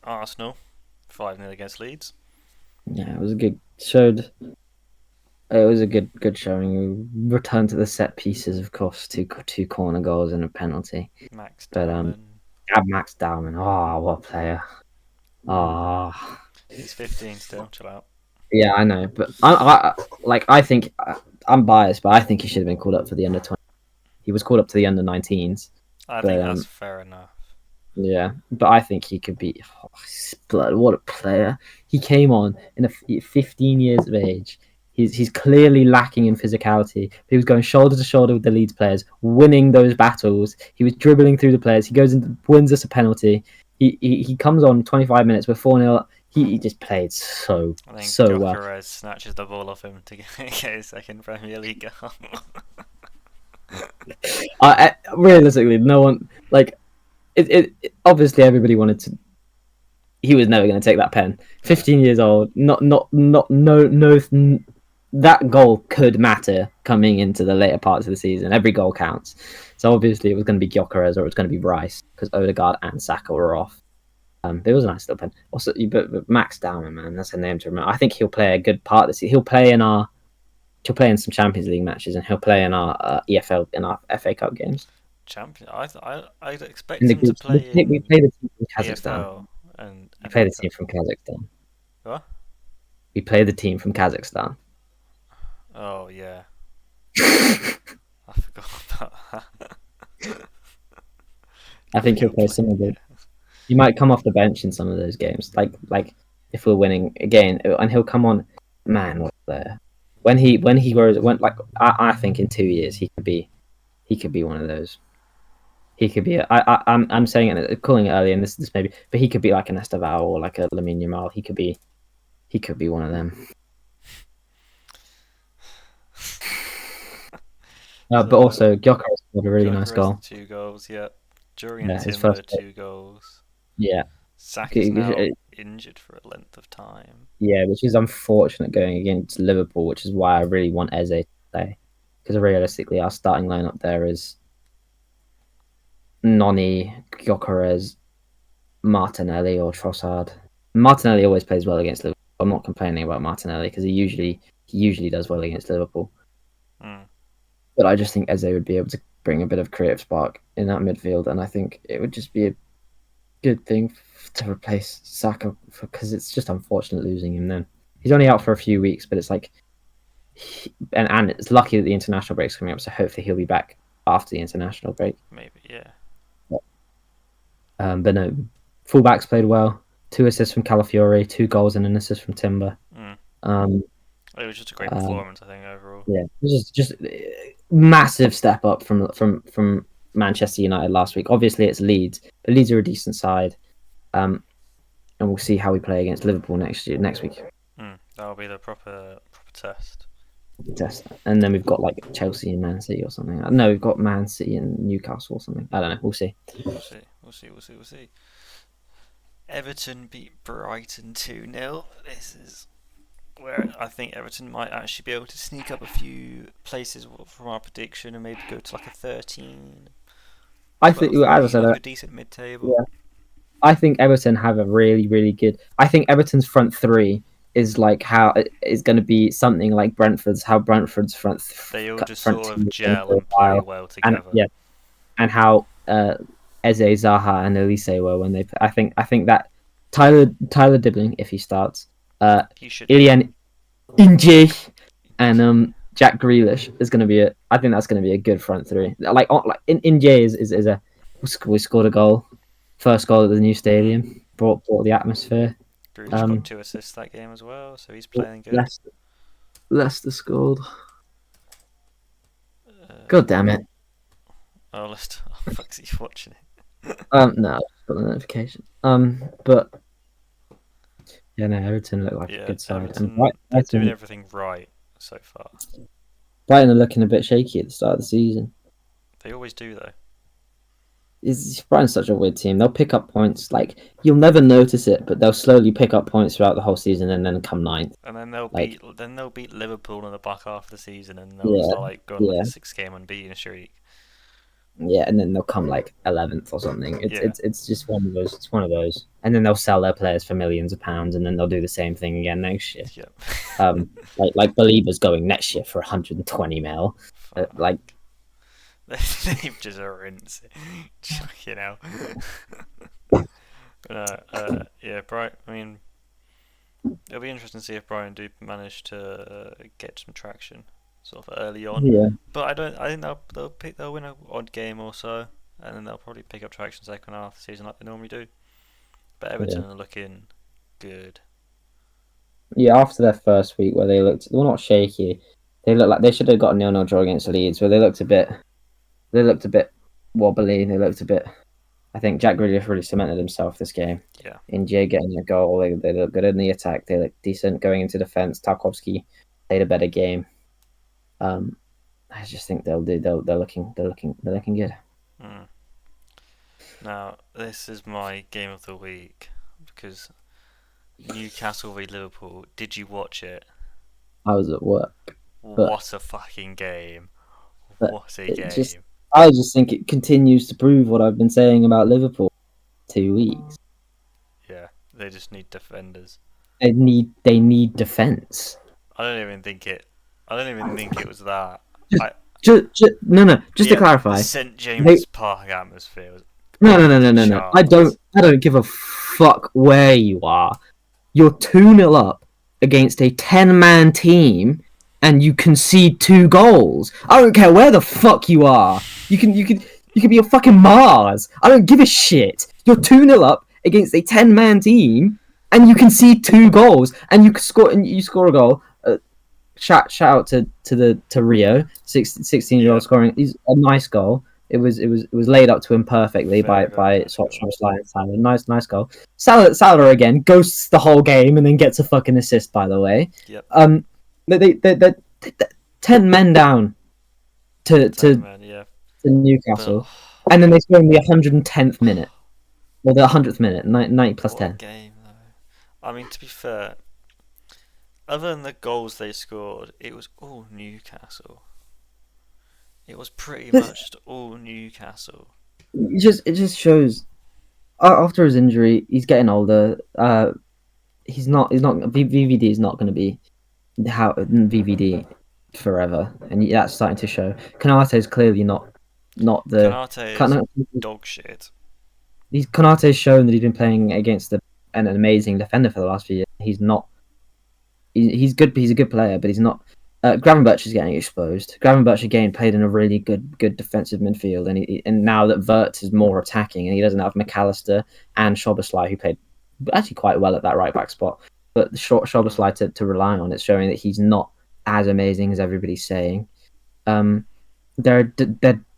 A: Arsenal 5-0 against Leeds.
B: Yeah, it was a good good showing. We returned to the set pieces, of course, 2 corner goals and a penalty.
A: Max Dowman.
B: Max Dowman. Oh, what a player. Oh.
A: He's 15 still. Chill out.
B: Yeah, I know, but I think I'm biased, but I think he should have been called up for the under 20. He was called up to the under 19s,
A: I
B: but
A: think that's fair enough.
B: yeah, but I think he could be. Oh, blood, what a player! He came on in 15 years of age. He's clearly lacking in physicality. But he was going shoulder to shoulder with the Leeds players, winning those battles. He was dribbling through the players. He goes and wins us a penalty. He comes on 25 minutes. We're 4-0. He just played
A: I think
B: so well.
A: Gyökeres snatches the ball off him to get his second Premier League goal.
B: Realistically, no one like obviously everybody wanted to. He was never going to take that pen. 15 years old, not no. That goal could matter coming into the later parts of the season. Every goal counts. So obviously it was going to be Gyökeres or it was going to be Rice because Odegaard and Saka were off. There was a nice little pen. Also, but Max Dowman, man, that's a name to remember. I think he'll play a good part this season. He'll play in some Champions League matches and he'll play in our EFL in our FA Cup games.
A: Champion. I'd expect
B: In the
A: him to
B: groups,
A: play
B: we
A: in
B: play the team from Kazakhstan.
A: EFL and
B: We play
A: FA
B: the
A: Cup.
B: team from Kazakhstan.
A: What?
B: We play the team from Kazakhstan.
A: Oh yeah, I forgot about that.
B: I think he'll play some of the. He might come off the bench in some of those games, like if we're winning again, and he'll come on. Man, what there? When he grows, I think in 2 years he could be one of those. He could be. I'm saying it, calling it early, and this maybe, but he could be like an Esteval or like a Lamine Yamal. He could be one of them. But also Gyökeres scored a really nice goal.
A: 2 goals. Yeah. During
B: Yeah,
A: and
B: his
A: Timber
B: first.
A: 2 goals.
B: Yeah,
A: Saka's now injured for a length of time.
B: yeah, which is unfortunate going against Liverpool, which is why I really want Eze to play. Because realistically, our starting lineup there is Noni, Gyökeres, Martinelli, or Trossard. Martinelli always plays well against Liverpool. I'm not complaining about Martinelli because he usually does well against Liverpool.
A: Mm.
B: But I just think Eze would be able to bring a bit of creative spark in that midfield, and I think it would just be a good thing to replace Saka because it's just unfortunate losing him then. He's only out for a few weeks, but it's like, and it's lucky that the international break's coming up, so hopefully he'll be back after the international break.
A: Maybe, yeah.
B: But no, fullbacks played well. 2 assists from Calafiori, 2 goals and an assist from Timber.
A: It was just a great performance, I think, overall.
B: Yeah, it was just massive step up from Manchester United last week. Obviously, it's Leeds, but Leeds are a decent side, and we'll see how we play against Liverpool next week.
A: That'll be the proper test.
B: And then we've got like Chelsea and Man City or something. No, we've got Man City and Newcastle or something. I don't know. We'll see.
A: We'll see. Everton beat Brighton 2-0. This is where I think Everton might actually be able to sneak up a few places from our prediction and maybe go to like a 13.
B: I think, as I said,
A: like a decent mid-table.
B: Yeah. I think Everton have a really, really good. I think Everton's front three is like how it's going to be something like Brentford's. How Brentford's front.
A: They all just sort of gel and play well together.
B: And how Eze, Zaha, and Elise were when they. I think that Tyler Dibbling, if he starts,
A: he should.
B: Ilian Inje and Jack Grealish is going to be I think that's going to be a good front three. Like Inje is a. We scored a goal, first goal at the new stadium. Brought the atmosphere.
A: Grealish got 2 assists that game as well, so he's playing good.
B: Leicester scored. God damn it!
A: Oh, Leicester! Oh, fuck's he watching it?
B: No, I've got the notification. But yeah, no, Everton look like a good side.
A: Everton,
B: and
A: they're doing everything right so far.
B: Brighton are looking a bit shaky at the start of the season.
A: They always do, though.
B: Brighton's such a weird team. They'll pick up points. Like, you'll never notice it, but they'll slowly pick up points throughout the whole season and then come ninth.
A: And then they'll beat Liverpool in the back half of the season, and they'll start like going like a 6-game unbeaten streak.
B: Yeah, and then they'll come like 11th or something. It's just one of those. It's one of those. And then they'll sell their players for millions of pounds, and then they'll do the same thing again next year.
A: Yeah.
B: like Belieber's going next year for 120 mil. Like.
A: They've just rinsed it, you know. Yeah, Bright. I mean, It'll be interesting to see if Brighton do manage to get some traction, sort of early on.
B: Yeah,
A: But I don't. I think they'll win an odd game or so, and then they'll probably pick up traction second half of the season like they normally do. But
B: yeah,
A: Everton are looking good.
B: yeah. After their first week, where they looked, well, not shaky. They looked like they should have got a 0-0 draw against Leeds, where they looked a bit wobbly. They looked a bit. I think Jack Grealish really cemented himself this game.
A: Yeah.
B: India getting a goal. They look good in the attack. They look decent going into defense. Tarkovsky played a better game. Um, I just think they'll do. They're looking good.
A: Mm. Now this is my game of the week because Newcastle v Liverpool. Did you watch it?
B: I was at work, but
A: What a fucking game!
B: but
A: What a
B: it just
A: game!
B: I just think it continues to prove what I've been saying about Liverpool 2 weeks.
A: Yeah, they just need defenders.
B: They need defense.
A: I don't even think it. I don't even think it was that.
B: Just,
A: I
B: no. Just to
A: the
B: clarify,
A: St
B: they
A: James's Park atmosphere was
B: no
A: off the
B: no. I don't
A: charts.
B: I don't give a fuck where you are. You're 2-0 up against a 10-man team and you concede 2 goals. I don't care where the fuck you are. You can be a fucking Mars. I don't give a shit. You're 2-0 up against a 10-man team and you concede 2 goals and you score a goal. Shout out to Rio, 16-year-old
A: Yep,
B: scoring. He's a nice goal. It was laid up to him perfectly by
A: very nice goal.
B: Szoboszlai and Salah. Nice goal. Salah again ghosts the whole game and then gets a fucking assist. By the way,
A: Yep,
B: um, they 10 men down to to,
A: 10 men. Yeah,
B: to
A: but
B: Newcastle, and then they score in the 110th minute or the 100th minute, 90 plus
A: what a
B: 10.
A: game though. I mean, to be fair, other than the goals they scored, it was all Newcastle. It was pretty
B: But
A: much all Newcastle.
B: it just shows after his injury, he's getting older. He's not VVD is not going to be how VVD forever, and that's starting to show. Kanate is clearly not the
A: Kanate is
B: Kanate,
A: dog shit.
B: Kanate's shown that he's been playing against an amazing defender for the last few years. He's not. He's good. He's a good player, but he's not. Gravenberch is getting exposed. Gravenberch again played in a really good defensive midfield, and now that Wirtz is more attacking, and he doesn't have McAllister and Szoboszlai, who played actually quite well at that right back spot, but the short
A: Mm.
B: Szoboszlai to rely on, it's showing that he's not as amazing as everybody's saying. Um, their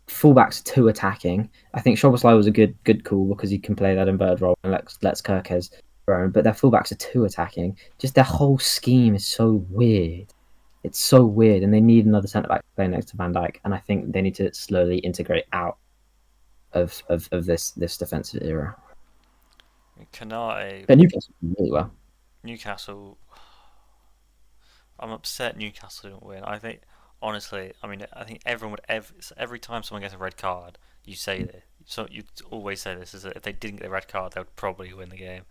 B: fullbacks are too attacking. I think Szoboszlai was a good call because he can play that inverted role and lets Kirkes throw, but their fullbacks are too attacking. Just their whole scheme is so weird. It's so weird, and they need another centre back to play next to Van Dijk, and I think they need to slowly integrate out of this defensive era.
A: Kanate,
B: But Newcastle did really well.
A: Newcastle. I'm upset Newcastle didn't win. I think, honestly, I mean, I think everyone would every time someone gets a red card, you say this. So you always say this is that if they didn't get the red card, they would probably win the game.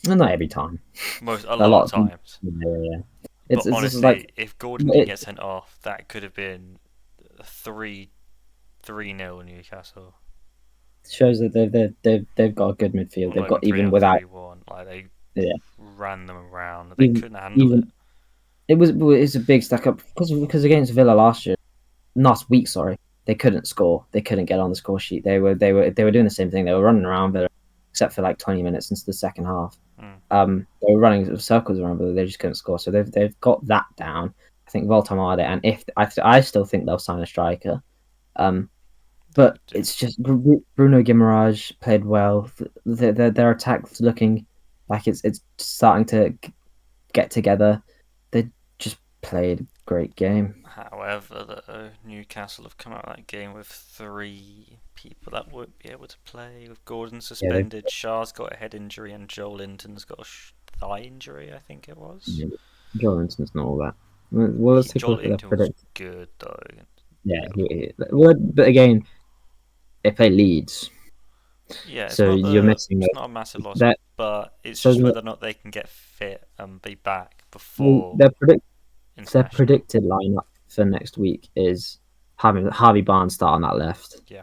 B: Well, not every time.
A: A
B: A
A: lot
B: lot
A: of
B: of
A: times.
B: yeah.
A: But
B: It's just like
A: honestly, if Gordon didn't
B: it
A: get sent off, that could have been 3-0 Newcastle.
B: shows that they've got a good midfield.
A: Or
B: They've
A: not even
B: got
A: 3-0,
B: even without
A: 3-1. Like they
B: yeah
A: ran them around. They
B: even
A: couldn't handle it.
B: even it's a big stack up because against Villa last week, sorry, they couldn't score. They couldn't get on the score sheet. They were doing the same thing. They were running around Villa, except for like 20 minutes into the second half.
A: Mm.
B: They were running circles around Villa. They just couldn't score. So they've got that down. I think Voltamade, and if I still think they'll sign a striker. But it's just Bruno Guimaraes played well. Their attack's looking like it's starting to get together. They just played a great game.
A: However, Newcastle have come out of that game with 3 people that won't be able to play. With Gordon
B: Yeah, they
A: suspended, Shah's got a head injury, and Joel Linton's got a thigh injury, I think it was.
B: yeah, Jorgensen's not all that. Well, let's take a
A: Joel
B: look at their
A: Linton was
B: predict.
A: good, though.
B: Yeah, well, but again, they play Leeds,
A: Yeah,
B: so you're missing
A: it's
B: that.
A: not a massive loss,
B: That
A: but it's
B: so
A: just whether or not they can get fit and be back before
B: their
A: international.
B: predicted lineup for next week is having Harvey Barnes start on that left,
A: Yeah.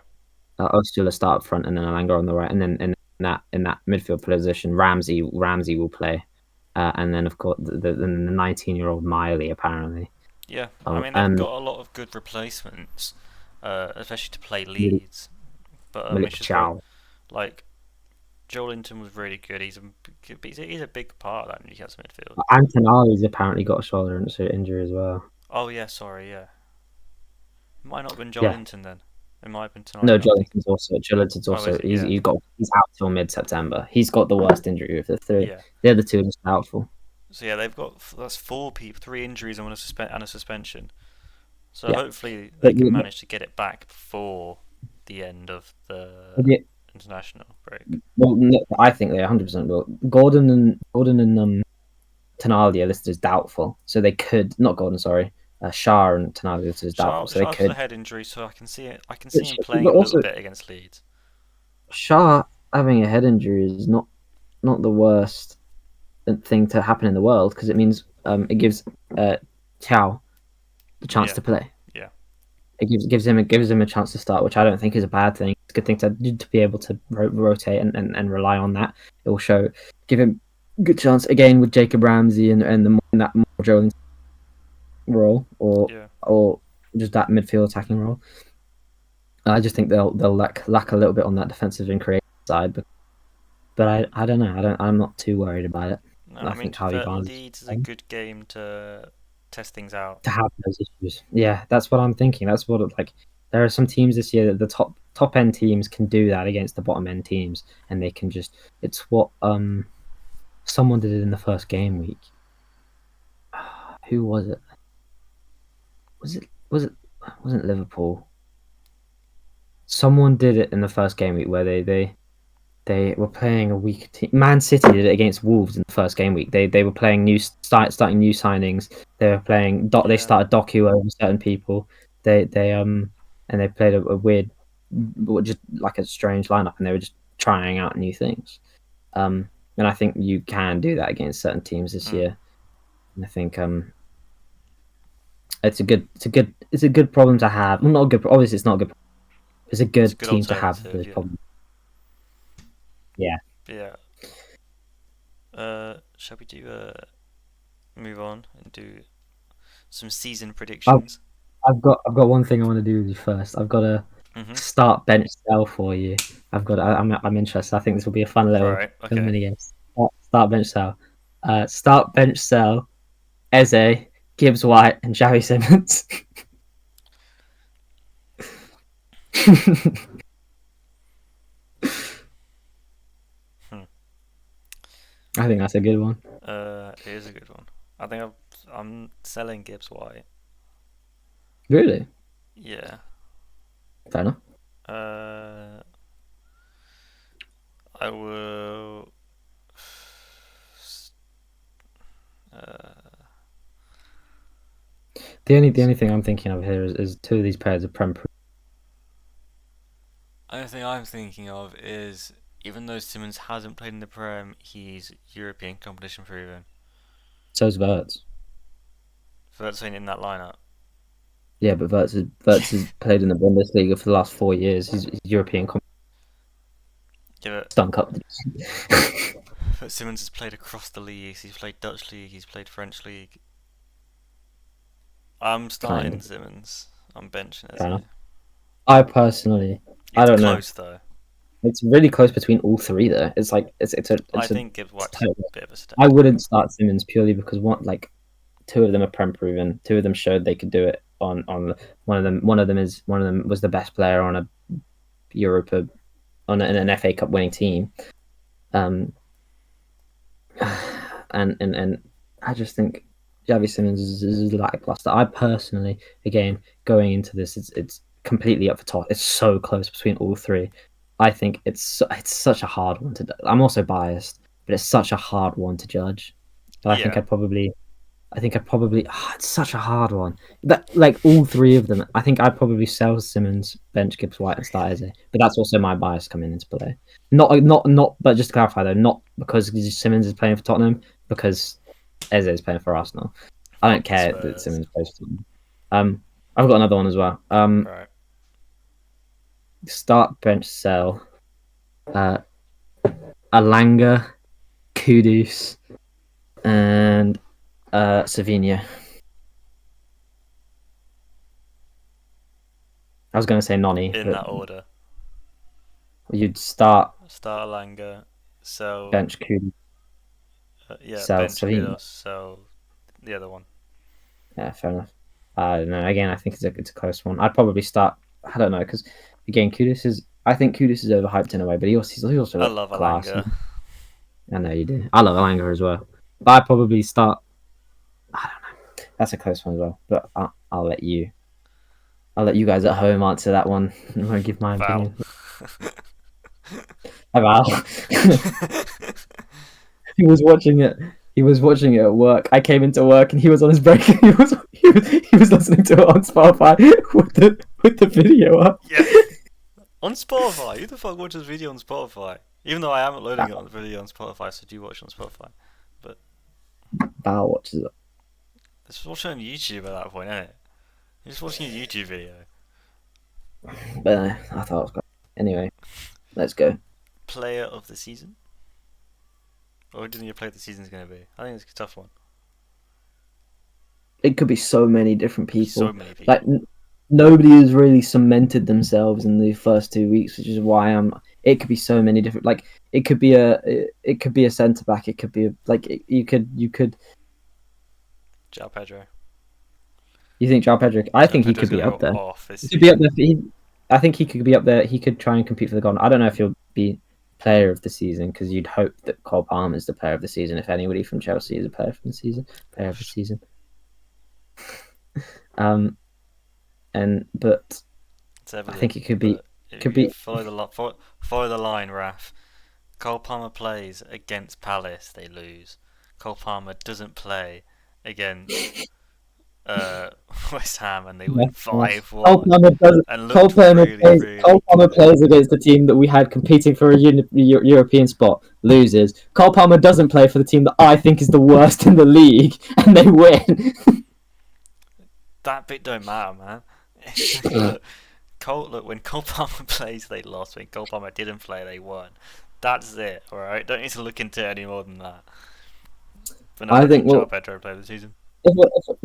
B: Öztürk start up front, and then Alanga on the right, and then in that midfield position, Ramsey will play. and then of course the 19-year-old Miley apparently.
A: Yeah, I
B: Oh,
A: mean they've
B: and
A: got a lot of good replacements, especially to play
B: Milik,
A: Leeds. But
B: Milik
A: it's just that
B: Chow.
A: like Joelinton was really good. He's a big part of that Newcastle midfield.
B: Antonali's apparently got a shoulder injury as well.
A: Oh yeah, sorry, yeah. It might not have been
B: Yeah.
A: Joelinton then. It might have been tonight.
B: No,
A: I'm thinking.
B: Joelinton's
A: Oh,
B: also
A: is it? Yeah,
B: he's out till mid-September. He's got the worst injury of the three.
A: yeah.
B: The other two are just doubtful.
A: So yeah, they've got that's four people, three injuries and a suspension. So
B: Yeah,
A: hopefully they
B: but
A: can manage to get it back before the end of the
B: yeah,
A: international break.
B: well, no, I think they 100% will. Gordon and Tonali are listed as doubtful, so they could not Gordon. Sorry, Shah and Tonali are listed as doubtful, so they
A: Shah's got a
B: could.
A: head injury, so I can see it. I can
B: But,
A: see him playing
B: but
A: a little
B: also
A: bit against Leeds.
B: Shah having a head injury is not the worst thing to happen in the world because it means it gives Chow the chance
A: Yeah,
B: to play.
A: yeah.
B: It gives him a chance to start, which I don't think is a bad thing. It's a good thing to be able to rotate and rely on that. It will give him a good chance again with Jacob Ramsey and in that more Jones role
A: Yeah.
B: or just that midfield attacking role. I just think they'll lack a little bit on that defensive and creative side, but I don't know. I'm not too worried about it.
A: No,
B: I
A: I mean
B: think
A: to be
B: Harvey
A: fair,
B: Barnes
A: Leeds is a good game to test things out.
B: to have those issues. Yeah, that's what I'm thinking. That's what like there are some teams this year that the top end teams can do that against the bottom end teams, and they can just it's what someone did it in the first game week. Who was it? Was it wasn't Liverpool? Someone did it in the first game week where they were playing a weak team. Man City did it against Wolves in the first game week. They were playing starting new signings. They were playing they
A: Yeah.
B: started Doku over certain people. They and they played a weird, just like a strange lineup, and they were just trying out new things. And I think you can do that against certain teams this
A: Mm.
B: year. And I think it's a good problem to have. Well, not a good. Obviously, it's not a good. It's a
A: It's a
B: good
A: good
B: team to have
A: alternative.
B: those
A: Yeah.
B: problems. Yeah.
A: But yeah. Shall we do move on and do some season predictions?
B: I've got one thing I want to do with you first. I've got to
A: Mhm.
B: start bench sell for you. I'm interested. I think this will be a fun little
A: Right.
B: little
A: Okay.
B: mini game. Start bench sell. Start bench sell. Eze, Gibbs White, and Xavi Simmons.
A: Hmm.
B: I think that's a good one.
A: It is a good one. I think I'm selling Gibbs White.
B: Really?
A: Yeah.
B: Fair enough.
A: Uh, I will. Uh,
B: The only thing I'm thinking of here is two of these players are Prem.
A: only thing I'm thinking of is even though Simmons hasn't played in the Prem, he's European competition proven.
B: So's Verts.
A: So that's in that lineup.
B: Yeah, but Verts has played in the Bundesliga for the last 4 years. He's European
A: Yeah,
B: stunk up.
A: but Simmons has played across the leagues. He's played Dutch league. He's played French league. I'm
B: Kind
A: starting
B: of.
A: Simmons. I'm benching
B: Fair enough.
A: Eze.
B: I personally, I
A: It's
B: don't know.
A: close though.
B: It's really close between all three there. It's like
A: I think Gibbs
B: it's
A: White's a
B: total.
A: bit of a
B: I
A: step.
B: wouldn't start Simmons purely because two of them are prem proven. Two of them showed they could do it on one of them was the best player on a Europa in an FA Cup winning team. Um, and I just think Javi Simmons is lackluster. I personally, again, going into this, it's completely up for toss. It's so close between all three. I think it's such a hard one to. I'm also biased, but it's such a hard one to judge. But
A: Yeah,
B: it's such a hard one. But like all three of them, I think I'd probably sell Simmons, bench Gibbs White, and start Eze. But that's also my bias coming into play. Not. But just to clarify though, not because Simmons is playing for Tottenham, because Eze is playing for Arsenal. I don't
A: fuck the
B: care that
A: Spurs.
B: Simmons plays for Tottenham. I've got another one as well.
A: Right.
B: Start bench sell. Alanga, Kudus, and Savinho. I was going to say Noni,
A: In
B: but
A: that order.
B: you'd start
A: Start Alanga, sell,
B: bench Kudus, sell
A: bench
B: Savinho.
A: Kudos, sell the other one.
B: Yeah, fair enough. I don't know. Again, I think it's a close one. I'd probably start. I don't know because again, Kudus is. I think Kudus is overhyped in a way, but he also
A: I
B: got
A: love
B: class.
A: Alanga.
B: I know you do. I love Alanga as well, but I'd probably start. I don't know. That's a close one as well, but I'll let you. I'll let you guys at home answer that one. I won't give my
A: Val.
B: opinion. Val. He was watching it. He was watching it at work. I came into work and he was on his break. And he was listening to it on Spotify with the video up.
A: Yeah. On Spotify. Who the fuck watches video on Spotify? Even though I am uploading it on video on Spotify, so do you watch it on Spotify? But
B: Val watches it.
A: it's watching on YouTube at that point, isn't it? You're just watching a YouTube video.
B: But I thought it was great. Anyway, let's go.
A: Player of the season? Or do you think your player of the season is going to be? I think it's a tough one.
B: It could be so many different people.
A: So many people.
B: Like nobody has really cemented themselves in the first 2 weeks, which is why it could be so many different. Like it could be a centre back. It could be you could.
A: João Pedro.
B: You think João Pedro? I think he could be up there. He could be up there. I think he could be up there. He could try and compete for the Golden. I don't know if he'll be player of the season because you'd hope that Cole Palmer is the player of the season. If anybody from Chelsea is a player from the season, player of the season. But I think it could be.
A: Follow the line, Raf. Cole Palmer plays against Palace, they lose. Cole Palmer doesn't play against West Ham and they win 5-1.
B: Cole Palmer plays against the team that we had competing for a European spot, loses. Cole Palmer doesn't play for the team that I think is the worst in the league, and they win.
A: That bit don't matter, man. Look, when Cole Palmer plays, they lost. When Cole Palmer didn't play, they won. That's it, alright? Don't need to look into it any more than that. But no, I think João Pedro played the season.
B: If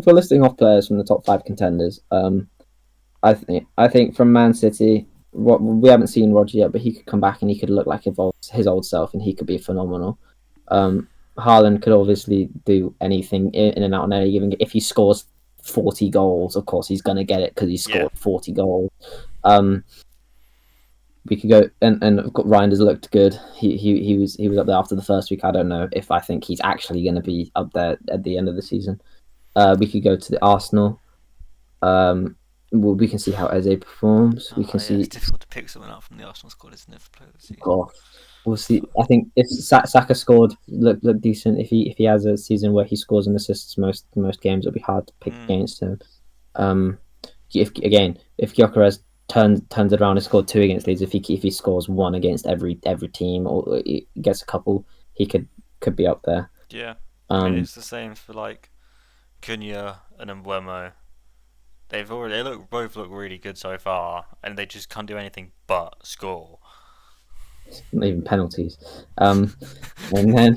B: we're listing off players from the top 5 contenders, I think from Man City, we haven't seen Roger yet, but he could come back and he could look like his old self, and he could be phenomenal. Haaland could obviously do anything in and out on any given. If he scores 40 goals, of course he's gonna get it because he scored 40 goals. We could go and Reinders looked good. He was up there after the first week. I don't know if I think he's actually going to be up there at the end of the season. We could go to the Arsenal. We can see how Eze performs.
A: It's difficult to pick someone out from the Arsenal squad, isn't it, for player of the season?
B: Oh, we'll see. I think if Saka scored, look decent. If he has a season where he scores and assists most games, it'll be hard to pick against him. If Gyökeres turns it around and scored 2 against Leeds, if he scores 1 against every team or he gets a couple, he could be up there.
A: Yeah, I mean, it's the same for like Cunha and Mbeumo. Both look really good so far, and they just can't do anything but score.
B: Not even penalties. And then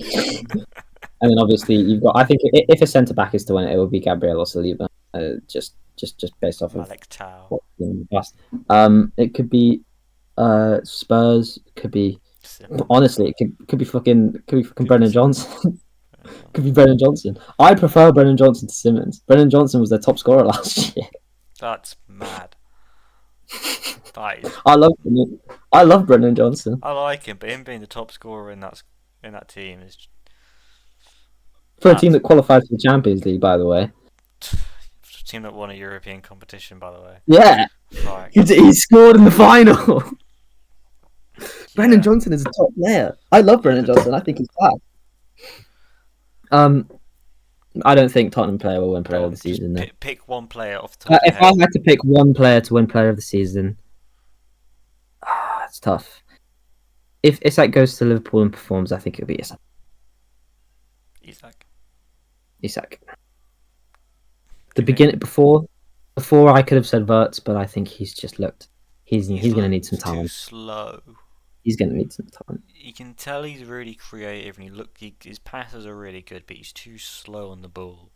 B: obviously you've got. I think if a centre back is to win it, it will be Gabriel or Saliba. Just based off of what's in the past. It could be Spurs. It could be honestly. It could be fucking Brennan Johnson. Could be Brennan Johnson. I prefer Brennan Johnson to Simmons. Brennan Johnson was their top scorer last year.
A: That's mad.
B: I love Brennan Johnson.
A: I like him, but him being the top scorer in that team is
B: for a team that qualified for the Champions League, by the way.
A: Team that won a European competition, by the way.
B: Yeah, he scored in the final. Yeah. Brennan Johnson is a top player. I love Brennan Johnson. I think he's class. I don't think Tottenham player will win player of the season.
A: Pick one player off the top.
B: If I had to pick one player to win player of the season, it's tough. If Isak goes to Liverpool and performs, I think it'll be Isak. The beginning before I could have said Wirtz, but I think he's just looked. He's going to need some time.
A: Too slow.
B: he's going to need some time.
A: You can tell he's really creative, and his passes are really good, but he's too slow on the ball.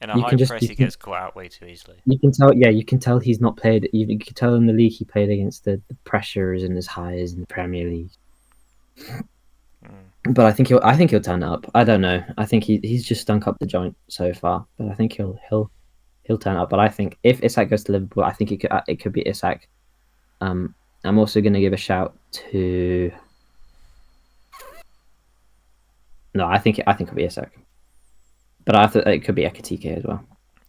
A: In a
B: You
A: high
B: can just
A: press, he gets caught out way too easily.
B: you can tell. Yeah, you can tell he's not played. You can tell in the league he played against the pressures and as high as in the Premier League. But I think he'll turn it up. I don't know. I think he's just stunk up the joint so far. But I think he'll turn up. But I think if Isak goes to Liverpool, I think it could be Isak. I'm also going to give a shout to. No, I think it'll be Isak. But it could be Ekitike as well.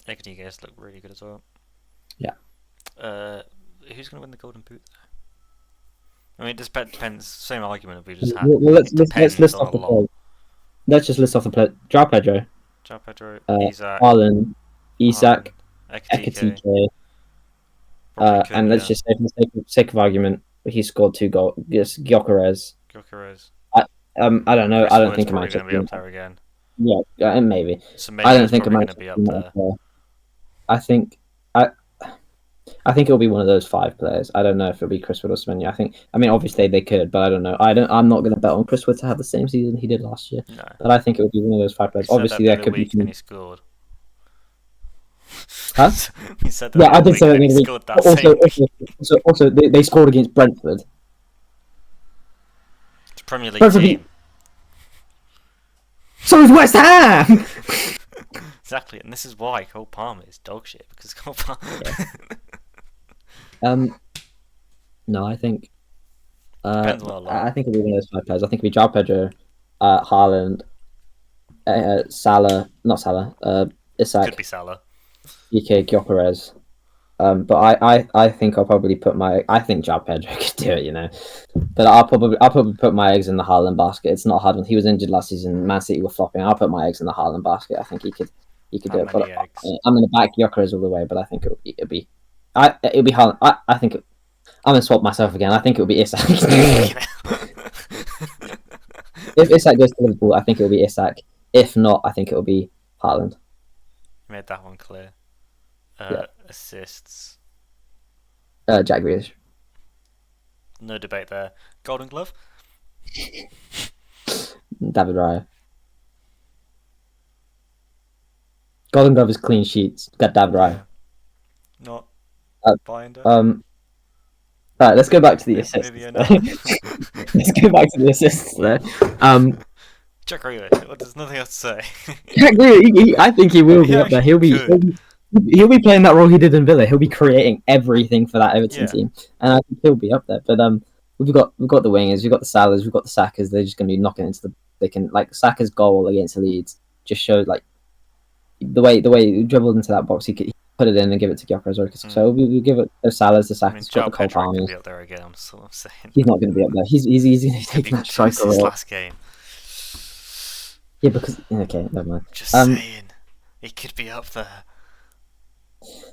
A: Ekitike look really good as well.
B: Yeah.
A: Who's going to win the Golden Boot? I mean, it just depends. Same argument we just had.
B: Well, let's list off the players. Let's just list off the players. João Pedro,
A: Isak,
B: Haaland, Isak,
A: Ekitike.
B: And let's just say, for the sake of argument, he scored 2 goals. Yes, Gyökeres. I don't know. I don't think
A: Manchester going to be up there again.
B: Yeah, maybe.
A: I
B: don't think Manchester
A: going to be up there.
B: I think it'll be one of those 5 players. I don't know if it'll be Chris Wood or Semenyo. I mean, obviously they could, but I don't know. I'm not going to bet on Chris Wood to have the same season he did last year.
A: No.
B: But I think it would be one of those 5 players. Obviously, there could be.
A: When he scored.
B: Huh?
A: He said that.
B: Yeah, I did say that.
A: He scored that
B: also, they scored against Brentford.
A: It's a Premier League team.
B: So is West Ham.
A: Exactly, and this is why Cole Palmer is dog shit, because Cole Palmer.
B: No, I think.
A: Depends on a lot.
B: I think it'll be one of those 5 players. I think it'll be João Pedro, Haaland, Isak.
A: Could be Salah.
B: Gyökeres. But I think I'll probably put I think João Pedro could do it, you know. But I'll probably put my eggs in the Haaland basket. It's not a hard one. He was injured last season. Man City were flopping. I'll put my eggs in the Haaland basket. I think he could do it. But I'm going to back Gyökeres all the way. But I think it'll be Haaland. I think I'm going to swap myself again. I think it'll be Isak. If Isak goes to Liverpool, I think it'll be Isak. If not, I think it'll be Haaland.
A: Made that one clear. Assists.
B: Jack Grealish.
A: No debate there. Golden Glove.
B: David Raya. Golden Glove is clean sheets. Got David Raya.
A: Not Binder.
B: Alright, let's go back to the assists. Let's go back to the assists there.
A: Jack Grealish. There's nothing else to say.
B: Jack Grealish, I think he will be up there. He'll be playing that role he did in Villa. He'll be creating everything for that Everton team, and I think he'll be up there. But we've got the wingers, we've got the Salahs, we've got the Sakas. They're just going to be knocking into the. They can Saka's goal against Leeds just showed the way he dribbled into that box. He put it in and give it to Gyökeres. So we'll give it the Salahs, the Sakas,
A: João
B: the Cole
A: Pedro
B: Palmer.
A: could be up there again. That's all I'm saying.
B: He's not going to be up there. He's easily taking that striker role.
A: Last game.
B: Yeah, because okay, never mind.
A: Just saying, he could be up there.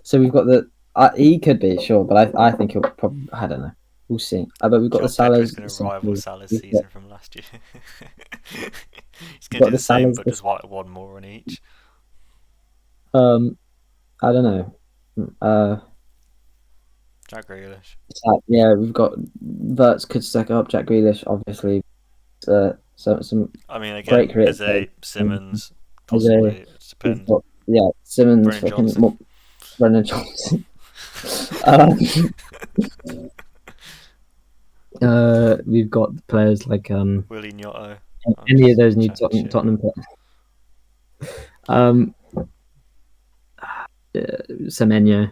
B: So we've got he could be sure, but I think he'll probably. I don't know. We'll see. But we've got the Salahs.
A: Going to rival Salah's season from last year. He's going to do the same, but just one more on each.
B: I don't know.
A: Jack Grealish.
B: Yeah, we've got Verts could stack up. Jack Grealish, obviously. Some.
A: I mean, again, Eze, Simmons, possibly. It depends.
B: Simmons. Brendan Johnson. We've got players like
A: Willie Gnotto.
B: Any of those new Tottenham players. Semenyo.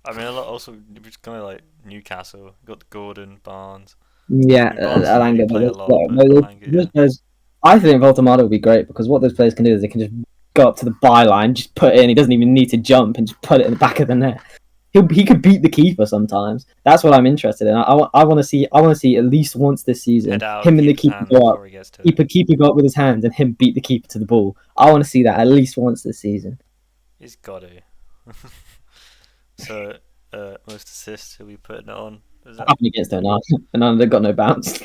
A: I mean, a lot also just kind of like Newcastle. Got the Gordon, Barnes.
B: Yeah, Alanga. I think Voltamada would be great because what those players can do is they can just go up to the byline, just put it in. He doesn't even need to jump and just put it in the back of the net. He could beat the keeper sometimes. That's what I'm interested in. I want to see at least once this season him and the keeper go up, keeper go up with his hands and him beat the keeper to the ball. I want to see that at least once this season.
A: He's got to. So most assists, who we putting it on?
B: Up against Onana. They've got no bounce.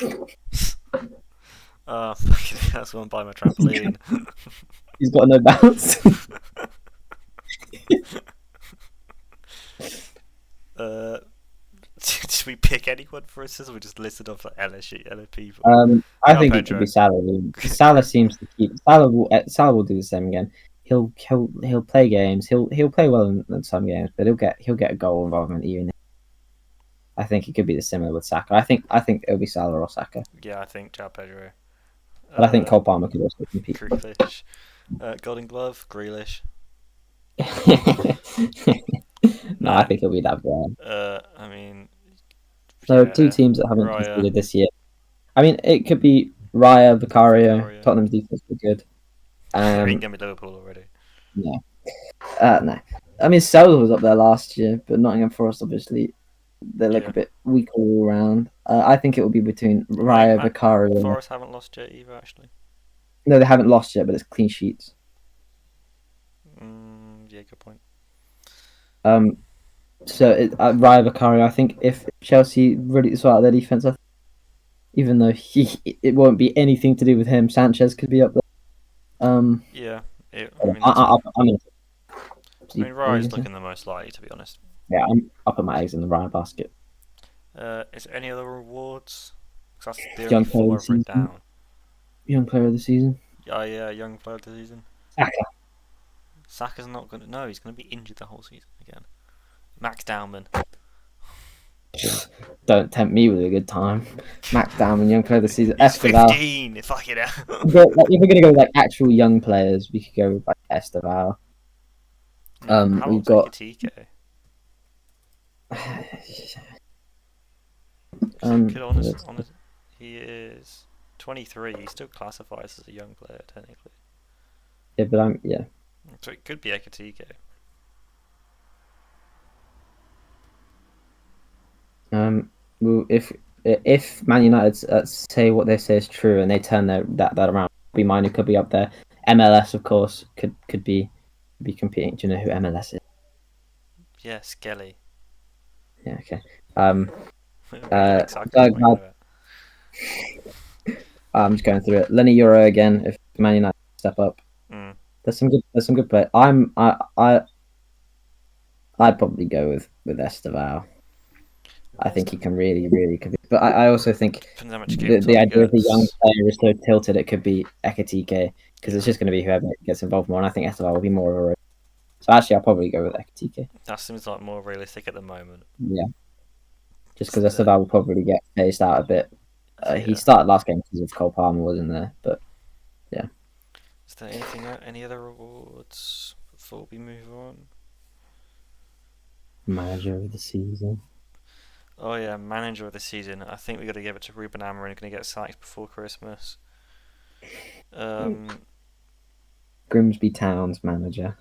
A: That's one by my trampoline.
B: He's got no bounce.
A: Should we pick anyone for instance? We just listed off like LSU, LA people.
B: I
A: João
B: think it could be
A: Pedro.
B: Salah. Really. Salah seems to keep. Salah will do the same again. He'll play games. He'll play well in some games, but he'll get a goal involvement even. I think it could be the similar with Saka. I think it'll be Salah or Saka,
A: Yeah, I think João Pedro.
B: but I think Cole Palmer could also compete.
A: Grealish. Golden Glove, Grealish.
B: No, I
A: No,
B: think it'll be that bad.
A: I mean,
B: There are two
A: yeah,
B: teams that haven't
A: Raya,
B: conceded this year. I mean, it could be Raya, Vicario.
A: Vicario.
B: Tottenham's defense would be good.
A: It ain't gonna be Liverpool already.
B: No, no. I mean, Salah was up there last year, but Nottingham Forest obviously they look
A: Yeah.
B: a bit weaker all round. I think it will be between
A: I think
B: Raya, Vicario.
A: Forest haven't lost yet either, actually.
B: No, they haven't lost yet, but it's clean sheets.
A: Yeah, good point.
B: So Raya, Vicario. I think if Chelsea really sort out their defense, even though it won't be anything to do with him, Sanchez could be up there.
A: Yeah, I
B: I,
A: mean, that's,
B: I'm in.
A: I mean, Raya's looking the most likely, to be honest.
B: Yeah, I'll put my eggs in the Raya basket.
A: Is there any other rewards? 'Cause that's the only
B: Young player
A: four
B: of
A: I've
B: the
A: written
B: season.
A: down.
B: Young player of the season.
A: Oh yeah, young player of the season.
B: Saka.
A: Saka's not gonna. No, he's gonna be injured the whole season again. Max Dowman.
B: Don't tempt me with a good time. Max Dowman, young player of the season.
A: He's
B: Esteval.
A: 15. Fucking hell.
B: If we're gonna go with like actual young players, we could go with like Esteval.
A: How
B: We've
A: old's
B: got.
A: Ekitike? He is 23. He still classifies as a young player technically.
B: Yeah, but yeah.
A: So it could be Ekitike.
B: Well, if Man United say what they say is true and they turn that around, be mine who could be up there. MLS, of course, could be competing. Do you know who MLS is?
A: Yeah, Skelly.
B: Yeah, okay.
A: Exactly.
B: I'm just going through it. Lenny Euro again. If Man United step up, there's some good play. I'd probably go with Esteval. I think he can really compete. But I also think the idea of the young player is so tilted. It could be Ekitike because it's just going to be whoever gets involved more. And I think Esteval will be more of a. So actually, I'll probably go with Ekitike.
A: That seems like more realistic at the moment.
B: Yeah. Just because Esteval will probably get phased out a bit.
A: Yeah.
B: He started last game because of Cole Palmer wasn't there, but yeah.
A: Is there any other rewards before we move on?
B: Manager of the season.
A: Oh yeah, manager of the season. I think we got to give it to Ruben Amorim. Going to get sacked before Christmas.
B: Grimsby Town's manager.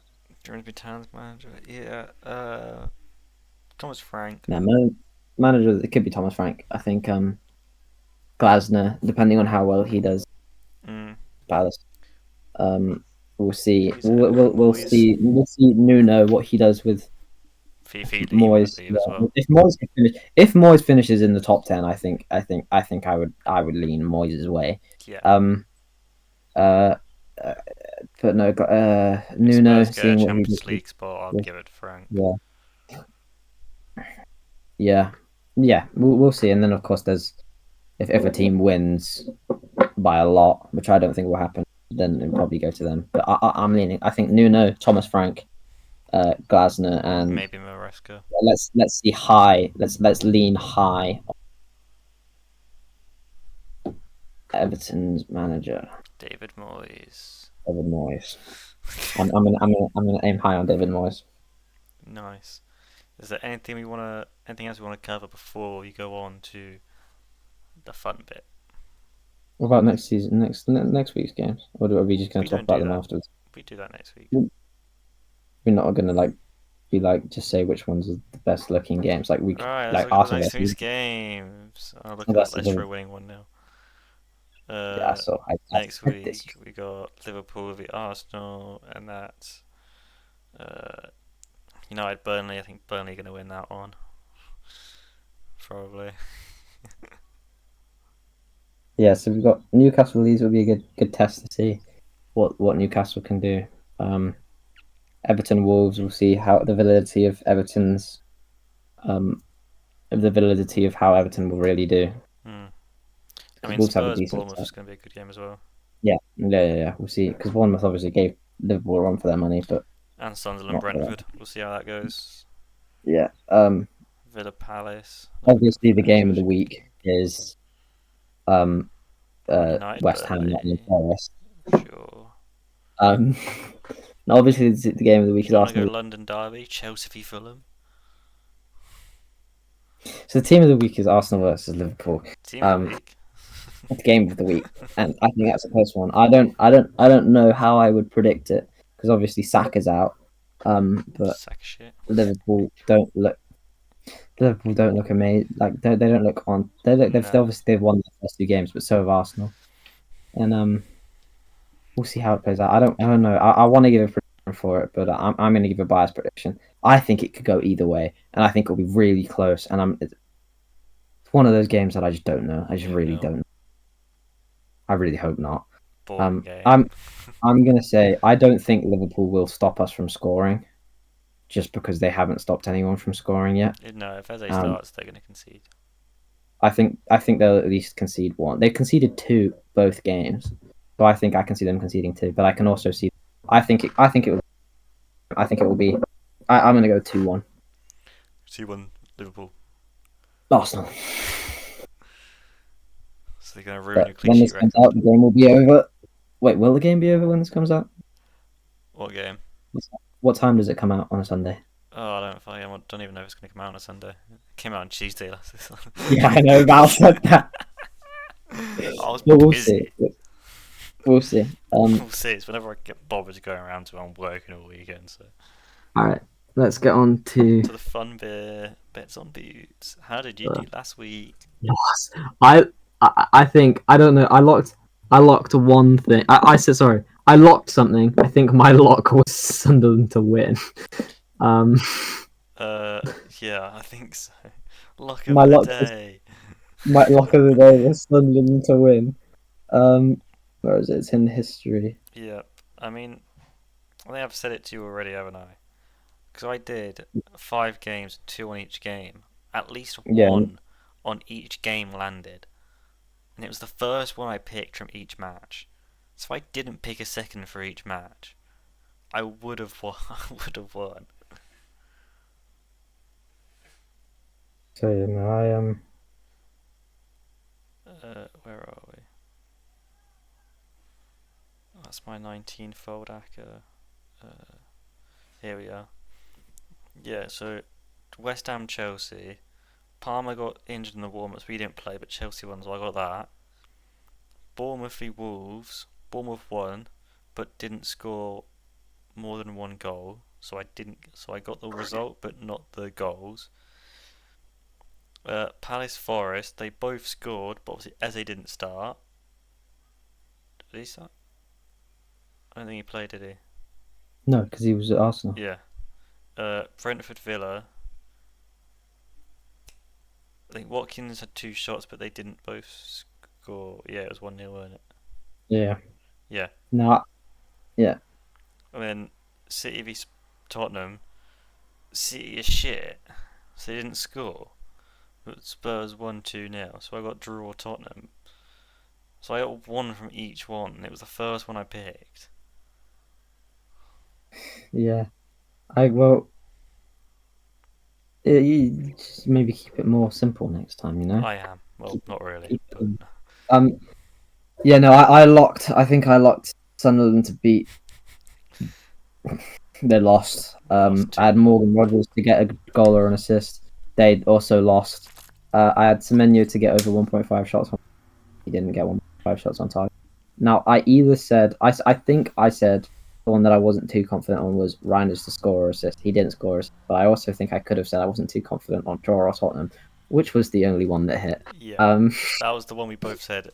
A: Grimsby Town's manager. Yeah. Thomas Frank.
B: No, manager. It could be Thomas Frank. I think Glasner, depending on how well he does. Palace. We'll see. We'll see. We'll see Nuno what he does with Moyes.
A: Well.
B: If Moyes finishes in the top 10, I think I would lean Moyes' way.
A: Yeah.
B: But no, Nuno seeing what
A: Champions League spot. I'll give it to Frank.
B: Yeah. We'll see. And then of course there's if a team wins by a lot, which I don't think will happen, then it'll probably go to them. But I'm leaning. I think Nuno, Thomas Frank, Glasner, and
A: maybe Maresca.
B: Let's see high. Let's lean high. Everton's manager,
A: David Moyes.
B: I'm gonna aim high on David Moyes.
A: Nice. Is there anything else we want to cover before we go on to the fun bit?
B: What about next season? Next week's games, or are we just going to talk about them afterwards?
A: We do that next week.
B: We're not going to just say which ones are the best looking games. Like
A: Arsenal. Next week's games. I'll look at that list for a winning one now. Next week we got Liverpool v Arsenal, and that's United Burnley. I think Burnley are going to win that one. Probably.
B: Yeah, so we've got Newcastle. These will be a good test to see what Newcastle can do. Everton Wolves. We'll see how the validity of Everton's of the validity of how Everton will really do.
A: Hmm. I
B: Because
A: mean,
B: Wolves have a
A: Spurs
B: decent
A: Bournemouth
B: side.
A: is going to be a good game as well,
B: Yeah. We'll see. Because Bournemouth obviously gave Liverpool a run for their money, but
A: and Sunderland
B: not for that.
A: Brentford. We'll see how that goes.
B: Yeah.
A: Villa Palace. Another
B: Obviously the game of the
A: close
B: week
A: game.
B: is um
A: Man United
B: West Ham Nottingham
A: Burnley.
B: Forest.
A: Sure.
B: Um, and obviously the game of the week
A: Do
B: is
A: you want to go
B: Arsenal.
A: London Derby? Chelsea v Fulham.
B: So the team of the week is Arsenal versus Liverpool.
A: Team of the
B: Um,
A: week.
B: the game of the week, and I think that's a close one. I don't know how I would predict it because obviously Saka's out. But
A: Sack of shit.
B: Liverpool don't look. Liverpool don't look amazing. Like they don't look on. They look.
A: No.
B: They've won their first two games, but so have Arsenal. And we'll see how it plays out. I don't know. I want to give a prediction for it, but I'm going to give a biased prediction. I think it could go either way, and I think it'll be really close. And it's one of those games that I just don't know. I just really
A: 2-0.
B: don't know. I really hope not.
A: Boring game.
B: I'm going to say I don't think Liverpool will stop us from scoring, just because they haven't stopped anyone from scoring yet.
A: No, if Eze
B: Um,
A: starts, they're going to concede.
B: I think they'll at least concede one. They've conceded two both games, so I can see them conceding two. But I can also see. I think it will be. I'm going to go 2-1
A: 2-1 Liverpool.
B: Arsenal.
A: So they're going to ruin
B: But
A: your clean
B: when
A: sheet
B: this comes
A: record.
B: out, the game will be over. Wait, will the game be over when this comes out?
A: What game?
B: What time does it come out on a Sunday?
A: Oh, I don't even know if it's going to come out on a Sunday. It came out on Tuesday last.
B: Yeah, I know. Val said that.
A: I was
B: But we'll see.
A: busy.
B: We'll see.
A: We'll see. It's whenever I get bothered going around to. I'm working all weekend, so.
B: All right. Let's get on to.
A: To the fun bit. Bets on boots. How did you do last week?
B: Yes. I think I don't know. I locked one thing. I said sorry. I locked something. I think my lock was Sunderland to win. Um,
A: Yeah, I think so. Lock of
B: my
A: the
B: lock was
A: day.
B: my lock of the day was Sunderland to win. Where is it? It's in history.
A: Yep. I mean, I think I've said it to you already, haven't I? Because I did 5 games, 2 on each game. At least
B: Yeah,
A: one on each game landed. And it was the first one I picked from each match. So if I didn't pick a second for each match, I would have won. I would have won.
B: so you know,
A: Where are we? That's my 19 fold ACCA. Here we are. Yeah, so West Ham Chelsea. Palmer got injured in the warm-ups. We didn't play, but Chelsea won, so I got that. Bournemouth v Wolves. Bournemouth won, but didn't score more than one goal. So I didn't. So I got the result, but not the goals. Palace Forest. They both scored, but obviously Eze didn't start. Did he start? I don't think he played, did he?
B: no, because he was at Arsenal.
A: Yeah. Brentford Villa. I think Watkins had 2 shots, but they didn't both score. Yeah, it was 1-0, wasn't it?
B: Yeah.
A: Yeah.
B: No. Yeah.
A: And then City v Tottenham. City is shit, so they didn't score. But Spurs won 2-0, so I got draw Tottenham. So I got one from each one, and it was the first one I picked.
B: Yeah. You just maybe keep it more simple next time. You know.
A: I am. Well, not really,
B: Keep
A: but
B: Um. Yeah. No. I locked. I think I locked Sunderland to beat. They lost.
A: lost
B: I had
A: 2-0.
B: Morgan Rogers to get a goal or an assist. They also lost. I had Semenyo to get over 1.5 shots. He didn't get 1.5 shots on target. Now, I either said, I think I said the one that I wasn't too confident on was Reinders to score or assist. He didn't score, but I also think I could have said I wasn't too confident on draw or Tottenham, which was the only one that hit.
A: Yeah,
B: Um,
A: that was the one we both said.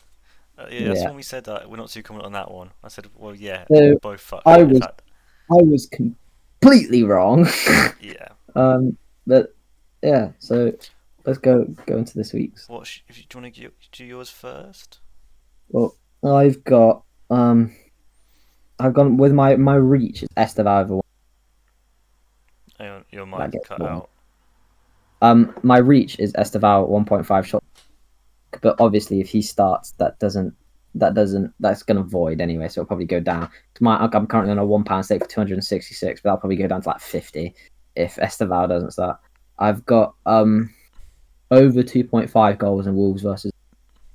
A: Yeah, that's
B: yeah.
A: when we said that we're not too confident on that one. I said, well, yeah, and we
B: So
A: both fucked
B: I
A: it. In
B: was,
A: fact,
B: I was completely wrong.
A: yeah.
B: But yeah, so let's go into this week's.
A: Do you want to do yours first?
B: Well, I've gone with my reach. It's Estevao over
A: Hang on, your
B: that
A: mic
B: gets
A: cut
B: one.
A: out.
B: My reach is Esteval 1.5 shot, but obviously if he starts, that's gonna void anyway, so it'll probably go down. I'm currently on a £1 stake for 266, but that'll probably go down to like 50 if Esteval doesn't start. I've got over 2.5 goals in Wolves versus,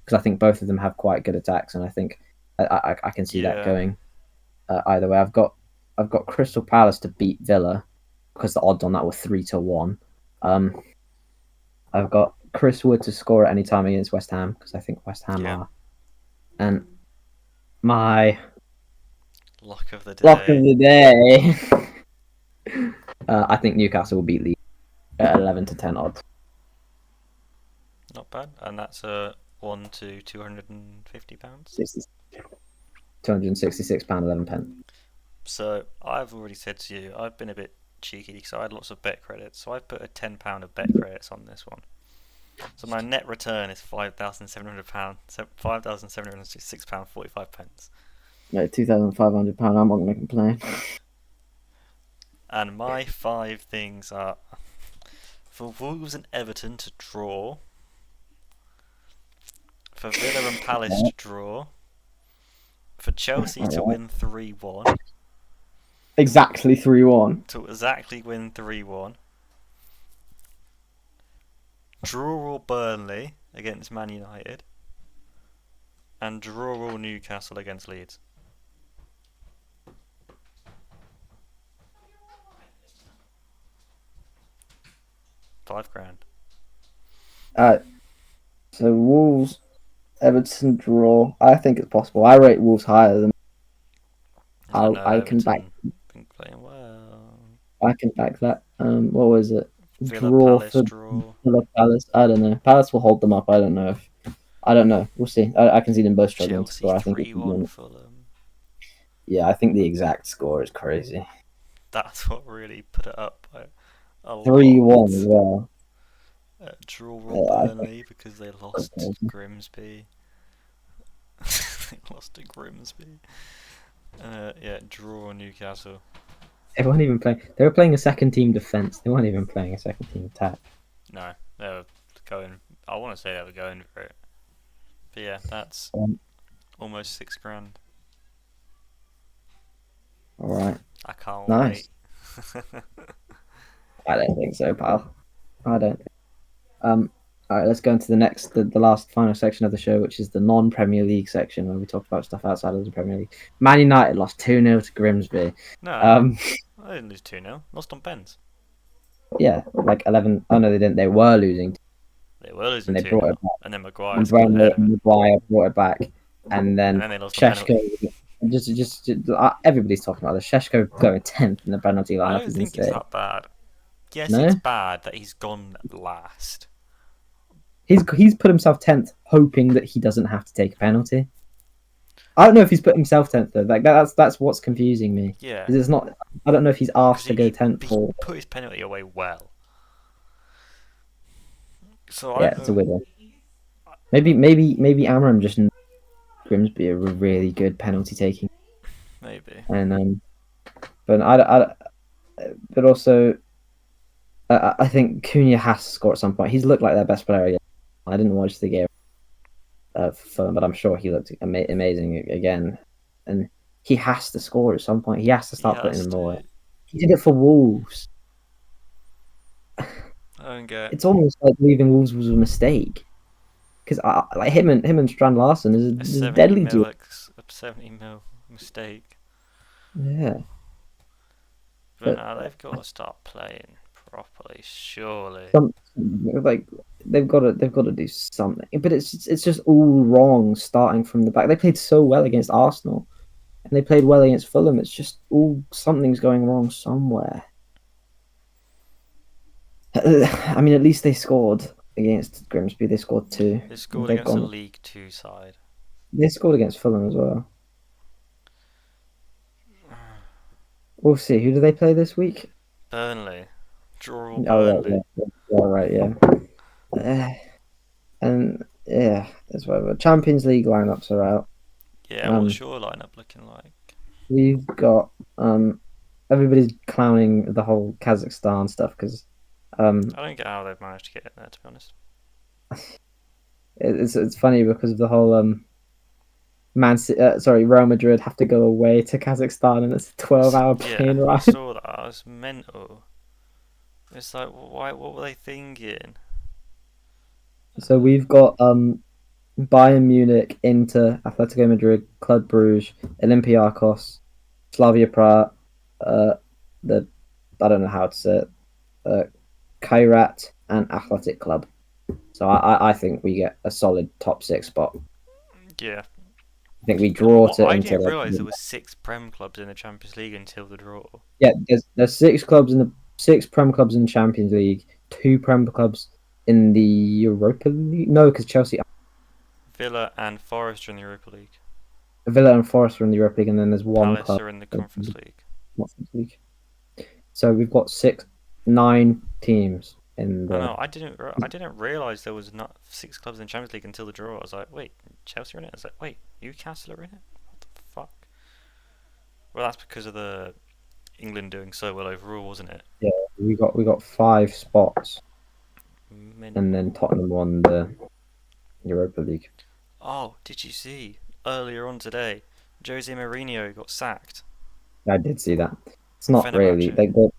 B: because I think both of them have quite good attacks, and I think I can see that
A: Yeah.
B: going either way. I've got Crystal Palace to beat Villa because the odds on that were 3-1. I've got Chris Wood to score at any time against West Ham because I think West Ham
A: Yeah.
B: are. And my
A: Lock of the
B: lock of
A: day.
B: the day, I think Newcastle will beat Leeds at 11 to 10 odds.
A: Not bad. And that's a 1 to £250.
B: £266 11 pence.
A: So I've already said to you, I've been a bit cheeky because I had lots of bet credits. So I put a £10 of bet credits on this one. So my net return is £5,700, £5,766 45 pence.
B: No, £2,500. I'm not going to complain.
A: And my 5 things are for Wolves and Everton to draw, for Villa and Palace to draw, for Chelsea to win 3-1,
B: Exactly 3-1.
A: to exactly win 3-1, draw or Burnley against Man United, and draw or Newcastle against Leeds. £5,000.
B: So Wolves, Everton draw. I think it's possible. I rate Wolves higher than.
A: I know
B: I can back.
A: Everton been playing well.
B: I can back that. What was it?
A: Villa
B: Draw
A: Palace
B: for
A: draw.
B: Villa Palace. I don't know. Palace will hold them up. I don't know if. I don't know. We'll see. I can see them both struggling to
A: Chelsea
B: score. I think it's
A: 3-1 Fulham.
B: yeah. I think the exact score is crazy.
A: That's what really put it up by a
B: 3-1 as
A: lot.
B: well.
A: Draw or Burnley because they lost to
B: Crazy.
A: Grimsby. They lost to Grimsby. Yeah, draw or Newcastle.
B: They weren't even playing. They were playing a second team defense. They weren't even playing a second team attack.
A: No, they were going. I want to say they were going for it. But yeah, that's
B: Um,
A: almost £6,000.
B: all right.
A: I can't
B: Nice.
A: wait.
B: I don't think so, pal. I don't. All right, let's go into the last final section of the show, which is the non-Premier League section, where we talk about stuff outside of the Premier League. Man United lost 2-0 to Grimsby.
A: No,
B: Um,
A: I didn't lose 2-0. Lost on pens.
B: yeah, like 11. Oh no, they didn't. They were losing,
A: They were losing
B: and they brought
A: 2-0.
B: it back.
A: And then Maguire
B: And
A: scored ahead of it.
B: Maguire brought it back, and
A: And
B: then
A: then they lost on
B: Sheshko.
A: penalty.
B: Everybody's talking about this. Sheshko going 10th in the penalty
A: I
B: lineup
A: don't
B: is
A: think it's
B: insane.
A: that bad. Yes,
B: No,
A: it's bad that he's gone last.
B: he's put himself 10th, hoping that he doesn't have to take a penalty. I don't know if he's put himself 10th though. Like that's what's confusing me.
A: Yeah.
B: Because it's not. I don't know if he's
A: Because
B: asked to go 10th
A: he
B: or.
A: put his penalty away well. So I
B: Yeah,
A: don't
B: it's a
A: know.
B: weird one. Maybe Amram just knows Grimsby are a really good penalty taking,
A: Maybe.
B: and but but also I think Cunha has to score at some point. He's looked like their best player again. I didn't watch the game for him, but I'm sure he looked amazing again, and he has to score at some point. He has to start
A: He
B: putting
A: has
B: in
A: to.
B: more. He did it for Wolves.
A: I don't get.
B: It's almost like leaving Wolves was a mistake. Because like him and Strand Larson
A: A
B: is a
A: 70
B: deadly
A: mil
B: duo.
A: a 70 mil mistake.
B: Yeah,
A: But
B: but
A: now they've got to start playing properly, surely.
B: like they've got to do something. But it's just all wrong starting from the back. They played so well against Arsenal, and they played well against Fulham. It's just all something's going wrong somewhere. I mean, at least they scored against Grimsby. They scored two.
A: They scored
B: They've
A: against a
B: gone.
A: League Two side.
B: They scored against Fulham as well. We'll see. Who do they play this week?
A: Burnley. Draw or
B: Oh right,
A: Burnley.
B: yeah, all right, yeah. And yeah, that's whatever. Champions League lineups are out.
A: Yeah, what's your lineup looking like?
B: We've got everybody's clowning the whole Kazakhstan stuff because
A: I don't get how they've managed to get in there, to be honest.
B: It's funny because of the whole Real Madrid have to go away to Kazakhstan, and it's a 12-hour
A: Yeah,
B: plane
A: I
B: ride.
A: saw that. I was mental. It's like, why? What were they thinking?
B: So we've got Bayern Munich, Inter, Atletico Madrid, Club Brugge, Olympiacos, Slavia Prague, the I don't know how to say it, Kairat, and Athletic Club. So I think we get a solid top 6 spot.
A: Yeah.
B: I think we draw
A: What
B: to
A: I
B: Inter.
A: didn't realise there were 6 Prem clubs in the Champions League until the draw.
B: Yeah, there's 6 clubs in the 6 Prem clubs in the Champions League, 2 Prem clubs in the Europa League. No, because Chelsea,
A: Villa and Forest are in the Europa League.
B: Villa and Forest are in the Europa League, and then there's one
A: Palace
B: club
A: are in the
B: in
A: Conference League.
B: Conference League. So we've got 9 teams in
A: I
B: the.
A: know. I didn't realise there was not 6 clubs in the Champions League until the draw. I was like, wait, Chelsea are in it. I was like, wait, Newcastle are in it. What the fuck? Well, that's because of the England doing so well overall, wasn't it?
B: Yeah, we got 5 spots,
A: Min-
B: and then Tottenham won the Europa League.
A: Oh, did you see earlier on today? Jose Mourinho got sacked.
B: I did see that. It's not really.
A: Fenerbahce.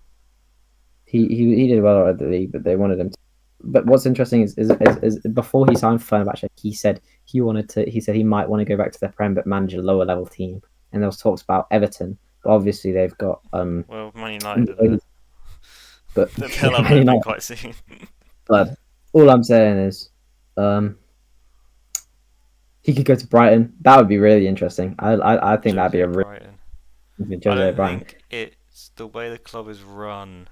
B: He did well at the league, but they wanted him to. But what's interesting is before he signed for Fenerbahce, he said he said he might want to go back to the Prem but manage a lower level team. And there was talks about Everton, but obviously they've got
A: Well, Man United are there.
B: but
A: They'll have an opening quite soon.
B: But all I'm saying is he could go to Brighton. That would be really interesting. I think that'd be a really
A: Brighton. I
B: Jose
A: don't
B: Brighton.
A: think it's the way the club is run,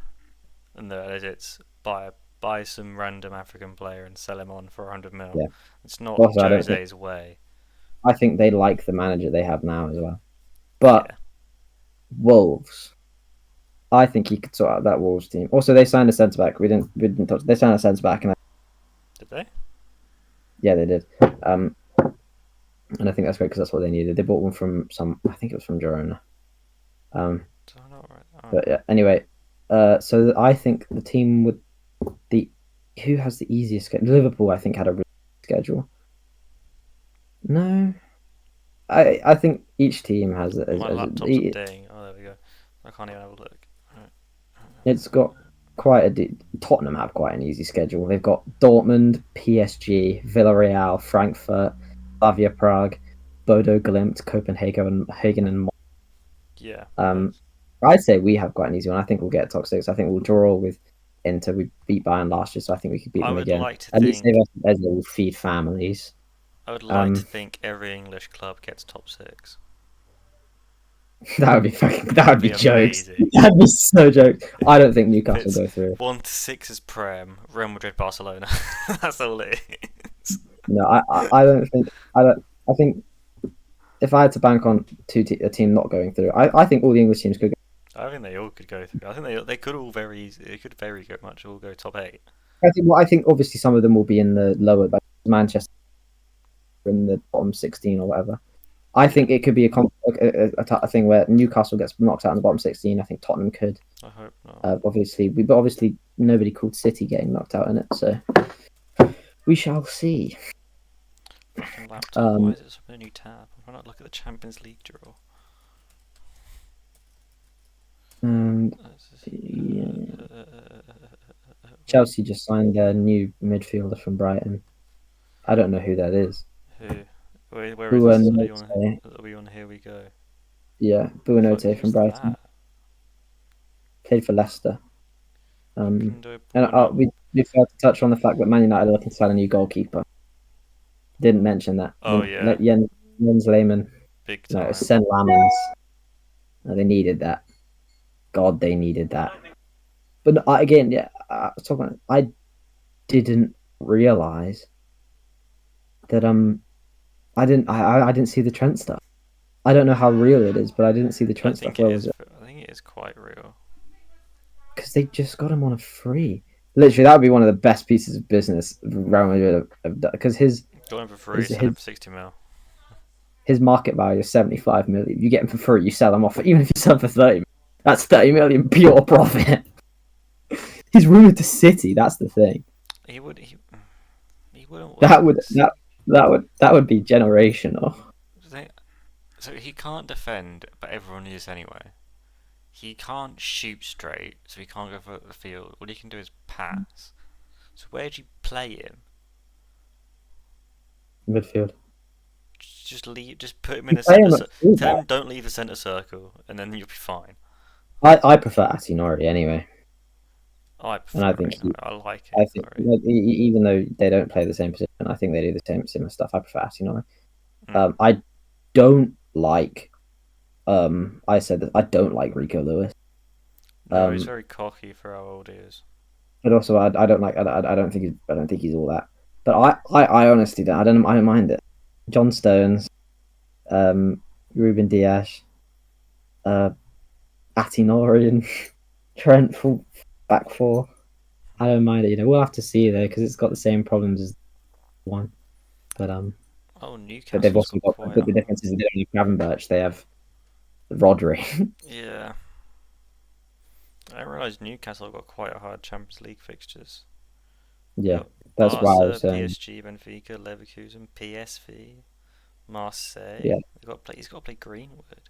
A: and that it's buy some random African player and sell him on for 100 mil.
B: Yeah.
A: It's not
B: Also,
A: Jose's way.
B: I think they like the manager they have now as well. But
A: Yeah.
B: Wolves, I think he could sort out that Wolves team. Also, they signed a centre back. We didn't touch. They signed a centre back, and
A: Did they?
B: yeah, they did. And I think that's great because that's what they needed. They bought one from I think it was from Girona. But yeah, anyway, so I think the team with who has the easiest schedule? Liverpool, I think, had a really schedule. No, I think each team has.
A: My laptop's updating. Oh, there we go. I can't even have a look.
B: It's got quite a. Tottenham have quite an easy schedule. They've got Dortmund, PSG, Villarreal, Frankfurt, Slavia Prague, Bodo Glimt, Copenhagen, and
A: Yeah.
B: I'd say we have quite an easy one. I think we'll get top 6. I think we'll draw with Inter. We beat Bayern last year, so I think we could beat them again. At least they will feed families.
A: I would like to think every English club gets top 6.
B: That would be fucking. That would be jokes.
A: Amazing.
B: That'd be so jokes. I don't think Newcastle will go through.
A: 1 to 6 is Prem, Real Madrid, Barcelona. That's all it is.
B: No, I don't think. I think if I had to bank on a team not going through, I think all the English teams could go.
A: I think they all could go through. I think they could all very easy. They could very much all go top 8.
B: I think obviously some of them will be in the lower, like Manchester in the bottom 16 or whatever. I think it could be a thing where Newcastle gets knocked out in the bottom 16. I think Tottenham could.
A: I hope not.
B: But obviously nobody called City getting knocked out in it, so we shall see.
A: Fucking laptop. Why is it open a new tab? Why not look at the Champions League draw?
B: And Chelsea just signed their new midfielder from Brighton. I don't know who that is.
A: Who? Where is this? Are we on Here We Go?
B: Yeah, Buenote from Brighton. Played for Leicester. And we failed to touch on the fact that Man United are looking to sell a new goalkeeper. Didn't mention that.
A: Oh yeah.
B: Jens Lehmann.
A: Big time.
B: No, Sen Lammens. They needed that. God, they needed that. But again, yeah, I didn't realize that I didn't see the Trent stuff. I don't know how real it is, but I didn't see the Trent stuff.
A: I think it is quite real.
B: Because they just got him on a free. Literally, that would be one of the best pieces of business Real Madrid have done. Because
A: got him for free, sell him for 60 mil.
B: His market value is 75 million. You get him for free, you sell him off. Even if you sell him for 30, that's 30 million pure profit. He's rumored to City. That's the thing.
A: He would. He wouldn't
B: That
A: work.
B: would that would be generational.
A: So he can't defend, but everyone is anyway. He can't shoot straight, so he can't go for the field. All he can do is pass. So where'd you play him?
B: Midfield.
A: Just put him in
B: You
A: a
B: play him
A: centre.
B: at fullback.
A: Tell him don't leave the centre circle, and then you'll be fine.
B: I prefer Atinori anyway,
A: I
B: and I
A: prefer
B: think
A: it. I like
B: I
A: it.
B: think
A: Sorry.
B: even though they don't play the same position, I think they do the same similar stuff. I prefer Atinori.
A: Mm.
B: I don't like. I said that I don't like Rico Lewis.
A: No, he's very cocky for how old he is.
B: But also I don't like. I don't think he's all that. But I honestly don't. I don't mind it. John Stones, Ruben Dias, Atinori and Trent for back four. I don't mind it. We'll have to see though because it's got the same problems as one. But
A: Oh,
B: but they've
A: Newcastle's
B: also
A: got
B: got.
A: quite
B: But the
A: a...
B: difference is they don't have Gravenberch. They have Rodri.
A: Yeah. I realised Newcastle got quite a hard Champions League fixtures.
B: Yeah, that's why I was saying.
A: PSG, Benfica, Leverkusen, PSV, Marseille.
B: Yeah.
A: He's got to play Greenwood.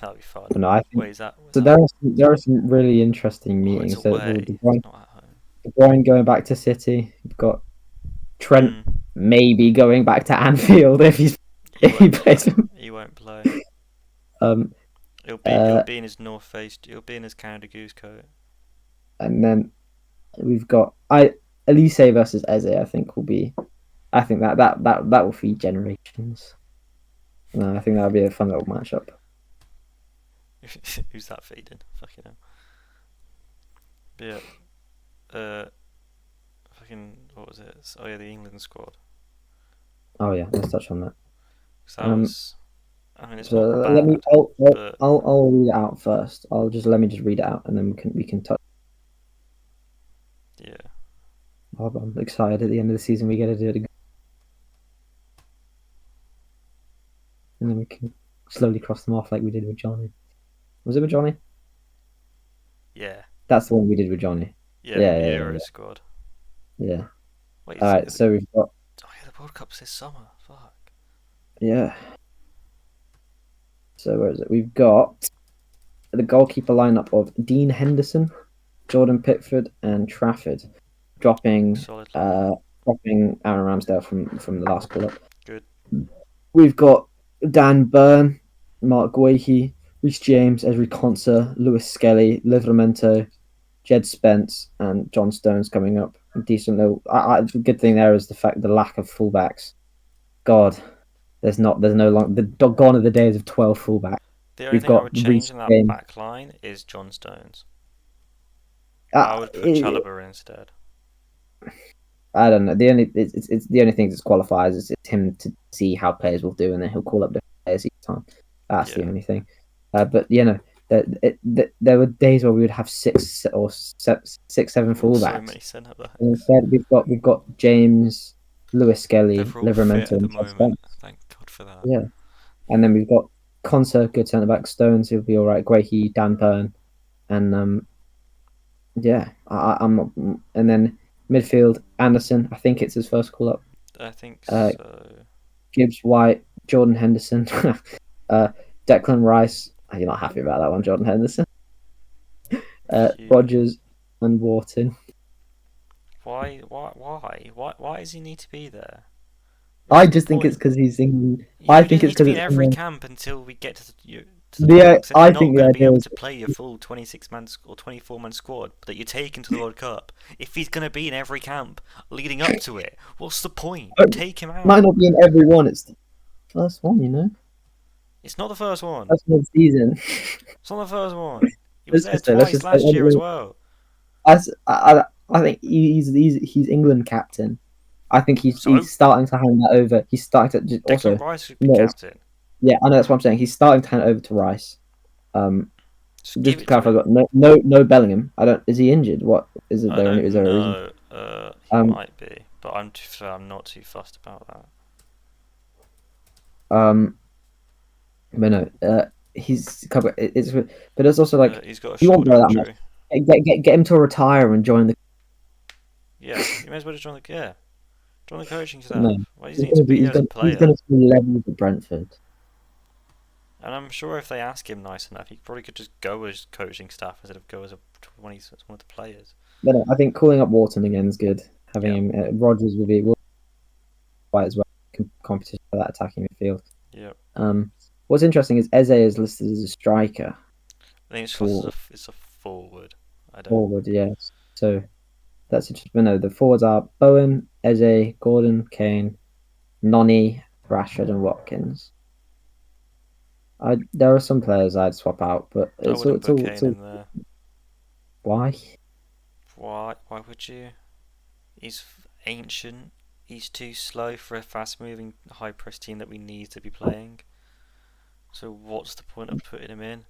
A: That'll be fun.
B: But no, I think
A: Wait, is that?
B: so. There are some really interesting
A: Oh,
B: meetings.
A: it's
B: So
A: away.
B: De
A: It's not at home.
B: Bruyne going back to City. You've got Trent
A: Mm.
B: maybe going back to Anfield if if he plays.
A: He won't play.
B: Um,
A: It'll be in his North Face. It'll be in his Canada Goose coat.
B: and then we've got Elise versus Eze. I think will be. I think that will feed generations. No, I think that'll be a fun little matchup.
A: Who's that feeding? Fucking hell. But yeah. Fucking what was it? Oh yeah, the England squad.
B: Oh yeah, let's touch on that.
A: So that was. I mean, it's
B: So
A: not
B: let me.
A: bad. But
B: I'll read it out first. Let me just read it out, and then we can touch.
A: yeah.
B: Oh, I'm excited. At the end of the season, we get to do it again, and then we can slowly cross them off like we did with Johnny. Was it with Johnny?
A: Yeah.
B: That's the one we did with Johnny.
A: Yeah. The Euro squad.
B: Yeah.
A: Wait.
B: All right. So we've got.
A: Oh yeah, the World Cup's this summer. Fuck.
B: Yeah. So where is it? We've got the goalkeeper lineup of Dean Henderson, Jordan Pickford, and Trafford, dropping
A: Solid.
B: Aaron Ramsdale from the last call up.
A: Good.
B: We've got Dan Burn, Mark Guehi, Reece James, Ezri Konsa, Lewis Skelly, Livramento, Jed Spence, and John Stones coming up. Decent little. The good thing there is the lack of fullbacks. God, there's no long. Gone are the days of 12 fullbacks.
A: The only thing I would change in that back line is John Stones. I would put Chalobah instead.
B: I don't know. It's the only thing that qualifies is it's him to see how players will do, and then he'll call up the players each time. That's the only thing. But there were days where we would have 6 or 7 fullbacks.
A: So many centre backs.
B: And instead, we've got James, Lewis Skelly,
A: They're all
B: Livramento,
A: fit at the
B: and
A: moment.
B: Spence.
A: Thank God for that.
B: Yeah, and then we've got Konsa, good centre back. Stones, he'll be all right. Guehi, Dan Burn, and yeah, I'm not. And then midfield, Anderson. I think it's his first call up.
A: I think so.
B: Gibbs, White, Jordan Henderson, Declan Rice. Are you not happy about that one, Jordan Henderson? Rogers and Wharton.
A: Why does he need to be there?
B: I just think it's because he's England.
A: I think it's because in every camp until we get to the
B: I think the idea is
A: to play your full 26-man or 24-man squad that you're taking to the World Cup. If he's going to be in every camp leading up to it, what's the point? Take him out.
B: Might not be in every one. It's the first one,
A: It's not the first one.
B: That's the season.
A: It's not the first one. He was there twice last year as well.
B: I think he's England captain. I think he's starting to hand that over. He's starting to
A: Declan Rice should be captain.
B: Yeah, I know that's what I'm saying. He's starting to hand it over to Rice. Just to clarify, I've got no Bellingham. Is he injured? What is it? Is there a reason?
A: He might be, but I'm not too fussed about that.
B: But no, he's it's, but it's also like
A: He's got a
B: he won't
A: shoulder
B: go that much.
A: injury.
B: Get him to retire and join the.
A: Yeah, you may as well just join the coaching
B: No,
A: staff. Why does he need to be there as a
B: he's
A: player?
B: going to be level at Brentford.
A: And I'm sure if they ask him nice enough, he probably could just go as coaching staff instead of go as one of the players.
B: But no, I think calling up Wharton again is good. Having
A: Yeah.
B: him, Rogers will be quite as well competition for that attacking midfield.
A: Yeah.
B: What's interesting is Eze is listed as a striker.
A: I think it's a forward. I don't.
B: Forward, yes. So that's interesting. But no, the forwards are Bowen, Eze, Gordon, Kane, Noni, Rashford, and Watkins. There are some players I'd swap out, but
A: I wouldn't put Kane in there.
B: Why?
A: Why would you? He's ancient. He's too slow for a fast-moving, high-press team that we need to be playing. So what's the point of putting him in?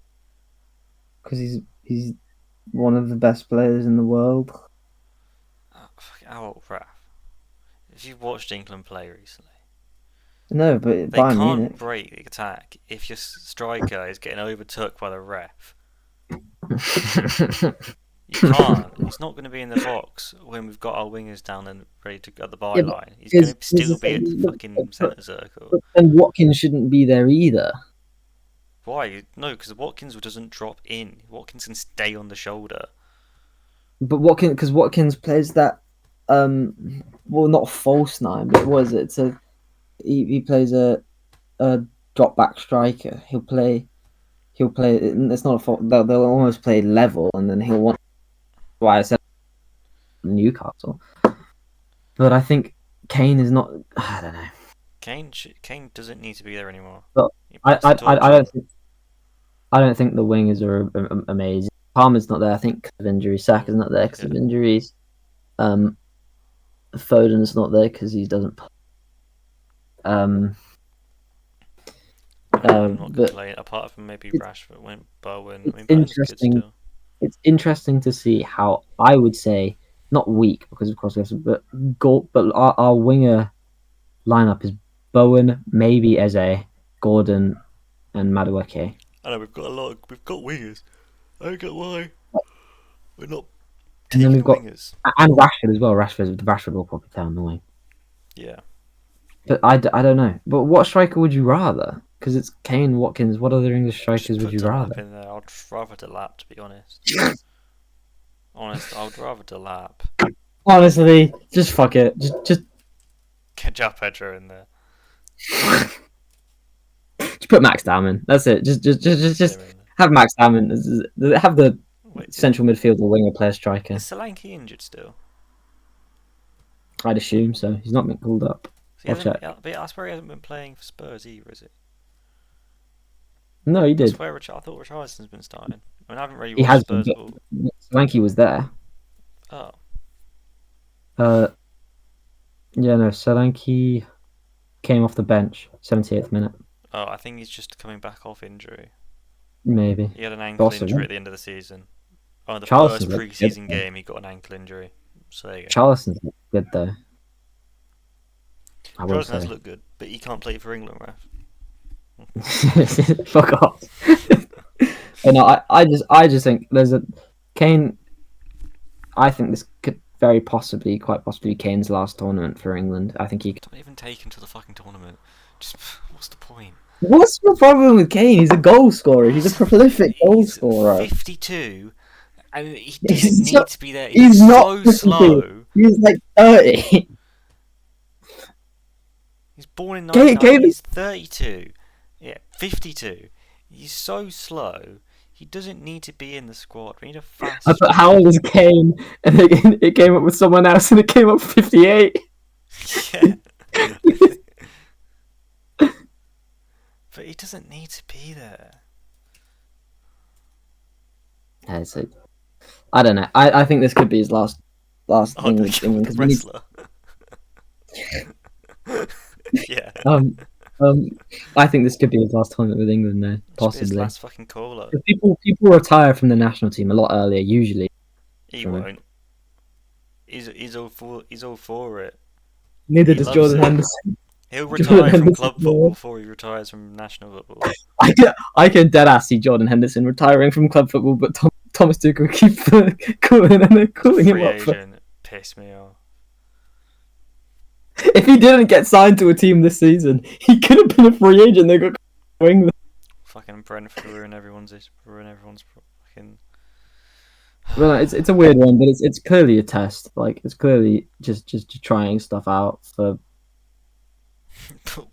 B: Because he's one of the best players in the world.
A: How old, Raph? If you've watched England play recently,
B: no, but
A: they
B: Bayern
A: can't
B: Munich.
A: break the attack if your striker is getting overtook by the ref. You can't. He's not going to be in the box when we've got our wingers down and ready to at the byline. He's going to still be at the fucking centre circle.
B: And Watkins shouldn't be there either.
A: Why? No, because Watkins doesn't drop in. Watkins can stay on the shoulder.
B: But Watkins plays that, well, not false nine, but what is it? So he plays a drop back striker. He'll play. It's not a fault. They'll almost play level, and then he'll want. Why I said Newcastle, but I think Kane is not. I don't know.
A: Kane doesn't need to be there anymore.
B: But I don't think the wingers are amazing. Palmer's not there. I think because of injuries. Saka's not there because of injuries. Foden's not there because he doesn't.
A: I'm not complaining. Apart from maybe Rashford, Bowen. I mean, Bowen's good still.
B: It's interesting to see how I would say not weak because of course we have some, but our winger lineup is Bowen, maybe Eze, Gordon, and Madueke.
A: I know we've got wingers. I don't get why we're not.
B: And then we've got
A: wingers.
B: And Rashford as well. Rashford will probably down the wing.
A: Yeah.
B: But I don't know. But what striker would you rather? Because it's Kane, Watkins. What other English strikers would you rather?
A: In there. I'd rather Delap, to be honest. I would rather Delap.
B: Honestly, just fuck it. Just
A: get João Pedro in there.
B: Just put Max Damon. That's it. Just have Max Damon. Have the central midfielder winger player striker.
A: Is Solanke injured still?
B: I'd assume so. He's not been called up.
A: I'll check. But I swear he hasn't been playing for Spurs either, is it?
B: No, he did.
A: I thought Richarlison's been starting. I mean, I haven't really watched Spurs at all.
B: Solanke was there.
A: Oh.
B: Yeah, no, Solanke came off the bench, 78th minute.
A: Oh, I think he's just coming back off injury.
B: Maybe.
A: He had an ankle injury at the end of the season. Oh, the first pre-season game, he got an ankle injury. So there you go.
B: Charlison's good though.
A: Charlison has looked good, but he can't play for England, ref.
B: Fuck off. No, I just think there's a Kane. I think this could quite possibly be Kane's last tournament for England. I think he
A: don't even take him to the fucking tournament. Just what's the point?
B: What's the problem with Kane? He's a goal scorer. He's a prolific goal scorer.
A: 52, and he doesn't need to be there.
B: He's
A: so slow.
B: He's like 30.
A: He's born in 1990. He's 32. Yeah, 52. He's so slow. He doesn't need to be in the squad. We need a fast.
B: But how old is Kane? And it came up with someone else, and it came up 58.
A: Yeah. But he doesn't need to be there.
B: Yeah, so I don't know. I think this could be his last England because
A: wrestler. Yeah.
B: I think this could be his last tournament with England though, possibly.
A: His last fucking call-up.
B: People retire from the national team a lot earlier usually.
A: He won't. He's all for it.
B: Neither does Jordan Henderson.
A: He'll
B: Jordan
A: retire from
B: Henderson.
A: club football before he retires from national football.
B: I can dead ass see Jordan Henderson retiring from club football, but Thomas Tuchel keep calling him
A: Free
B: up.
A: agent, piss me off.
B: If he didn't get signed to a team this season, he could have been a free agent. They got England.
A: Fucking Brentford ruin everyone's fucking.
B: Well, it's a weird one, but it's clearly a test. Like it's clearly just trying stuff out for.
A: But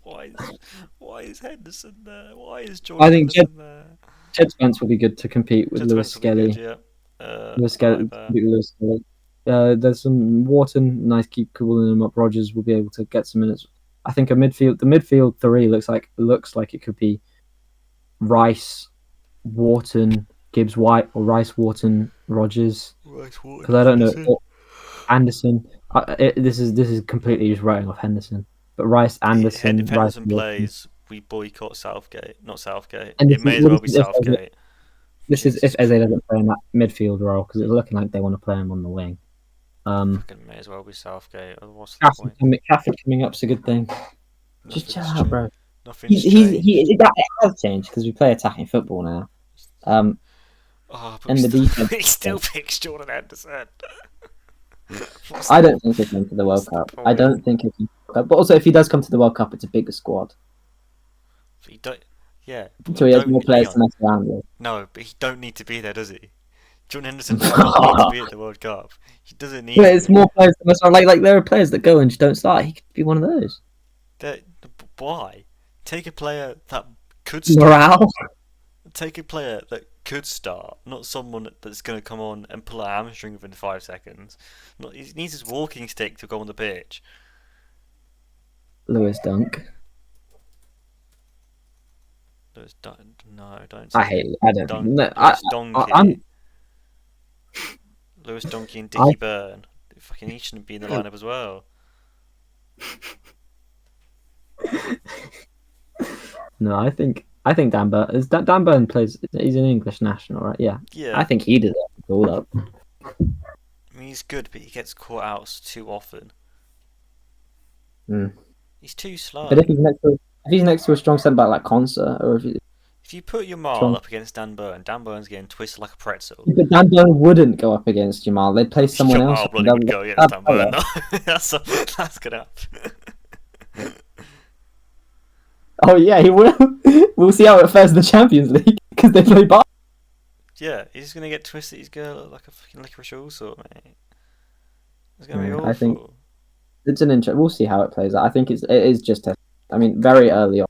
A: why is Henderson there? Why is
B: I
A: Jordan
B: think
A: Henderson there?
B: Jed Spence will be good to compete with
A: Jed
B: Lewis
A: Spence will be
B: Skelly.
A: good, yeah.
B: Lewis
A: I like
B: Skelly,
A: that.
B: Lewis Skelly. There's some Wharton, nice keep cooling him up. Rogers will be able to get some minutes. I think the midfield three looks like it could be Rice, Wharton, Gibbs White, or Rice, Wharton, Rogers. Because I don't know Anderson. This is completely just writing off Henderson. But Rice, Anderson,
A: If
B: Rice,
A: Henderson plays, we boycott Southgate. Not Southgate.
B: And
A: It may as well be Southgate.
B: This is if Eze doesn't play in that midfield role because it's looking like they want to play him on the wing.
A: Fucking may as well be Southgate. What's the point?
B: Trafford coming up's a good thing. Just chill out, bro.
A: Nothing's changed.
B: It has changed because we play attacking football now.
A: But
B: and the defense.
A: he still picks Jordan Henderson.
B: I don't think he'll come to the World Cup. I don't think he'll come to the World Cup. But also, if he does come to the World Cup, it's a bigger squad.
A: But he don't. Yeah.
B: So he has more players to mess around with.
A: No, but he don't need to be there, does he? Jordan Henderson does not need to be at the World Cup. He doesn't need.
B: But it's more players to mess around. Like there are players that go and just don't start. He could be one of those.
A: Why? Take a player that could start.
B: Morale.
A: Take a player that could start, not someone that's going to come on and pull a hamstring within 5 seconds. He needs his walking stick to go on the pitch.
B: Lewis Dunk.
A: No, don't.
B: I hate. I don't. No,
A: Lewis Donkey. Lewis Donkey and Dickie Byrne. Fucking he shouldn't be in the lineup as well.
B: No, I think Dan Burn. Dan Burn plays. He's an English national, right? Yeah.
A: Yeah.
B: I think he deserves to call up.
A: I mean, he's good, but he gets caught out too often. He's too slow.
B: But if he's next to a strong centre back like Conser, or
A: if you put Jamal up against Dan Burn's getting twisted like a pretzel.
B: But Dan Burn wouldn't go up against Jamal. They'd play someone else.
A: Jamal bloody would go against Dan Burn. No. that's gonna happen.
B: Oh yeah, he will. We'll see how it fares in the Champions League because they play Bar.
A: Yeah, he's gonna get twisted. He's gonna look like a fucking licorice all sort, mate. It's gonna be awful.
B: I think it's an interest. We'll see how it plays out. I think it is just a. I mean, very early on,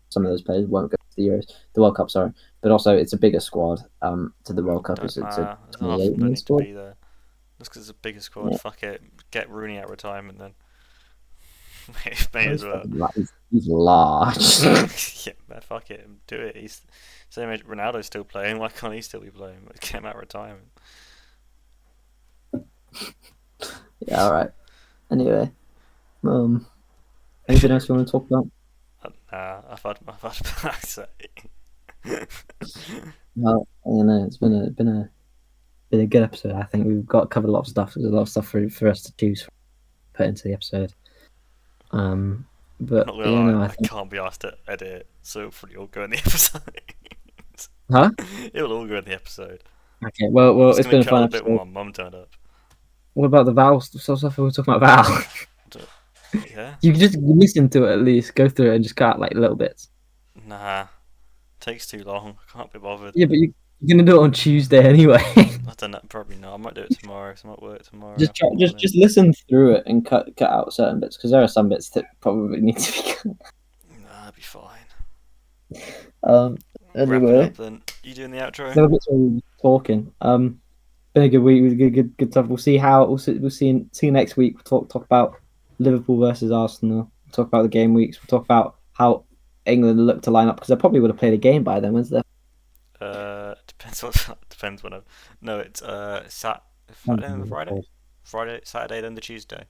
B: some of those players won't go to the World Cup. Sorry, but also it's a bigger squad. To the World Cup, it's a 28-man squad.
A: Be there. Just because it's a bigger squad, yeah. Fuck it. Get Rooney out of retirement then. May as well.
B: He's large.
A: Yeah, man, fuck it. Do it. He's same age. Ronaldo's still playing. Why can't he still be playing? Get him out of retirement.
B: Yeah. All right. Anyway, anything else you want to talk about?
A: Nah, I've had back say.
B: Well, I don't know. It's been a good episode. I think we've covered a lot of stuff. There's a lot of stuff for us to choose from, put into the episode. But
A: not gonna lie, I can't be asked to edit it, so it'll probably all go in the episode.
B: Huh?
A: It will all go in the episode.
B: Okay. Well, it's been a fun episode.
A: When my mum turned up.
B: What about the Val stuff? We were talking about Val.
A: Yeah.
B: You can just listen to it at least. Go through it and just cut like little bits.
A: Nah, takes too long. I can't be bothered.
B: Yeah, but you're gonna do it on Tuesday anyway.
A: I don't know. Probably not. I might do it tomorrow. Cause I might work tomorrow.
B: Just listen through it and cut out certain bits because there are some bits that probably need to be cut.
A: Nah, that'd be fine.
B: Anyway,
A: up, then. You doing the outro?
B: No bits of talking. Been a good week. Good stuff. We'll see how. We'll see you next week. We'll talk about Liverpool versus Arsenal. We'll talk about the game weeks. We'll talk about how England look to line up because they probably would have played a game by then, when's there?
A: Depends when No, it's Friday, Saturday, then the Tuesday.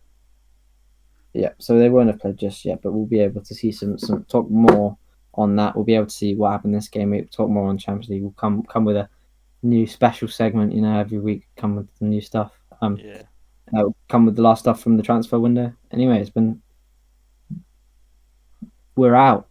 B: Yeah, so they won't have played just yet, but we'll be able to see some talk more on that. We'll be able to see what happened this game. We'll talk more on Champions League. We'll come with a new special segment, every week. Come with some new stuff.
A: Yeah.
B: We'll come with the last stuff from the transfer window. Anyway, it's been we're out.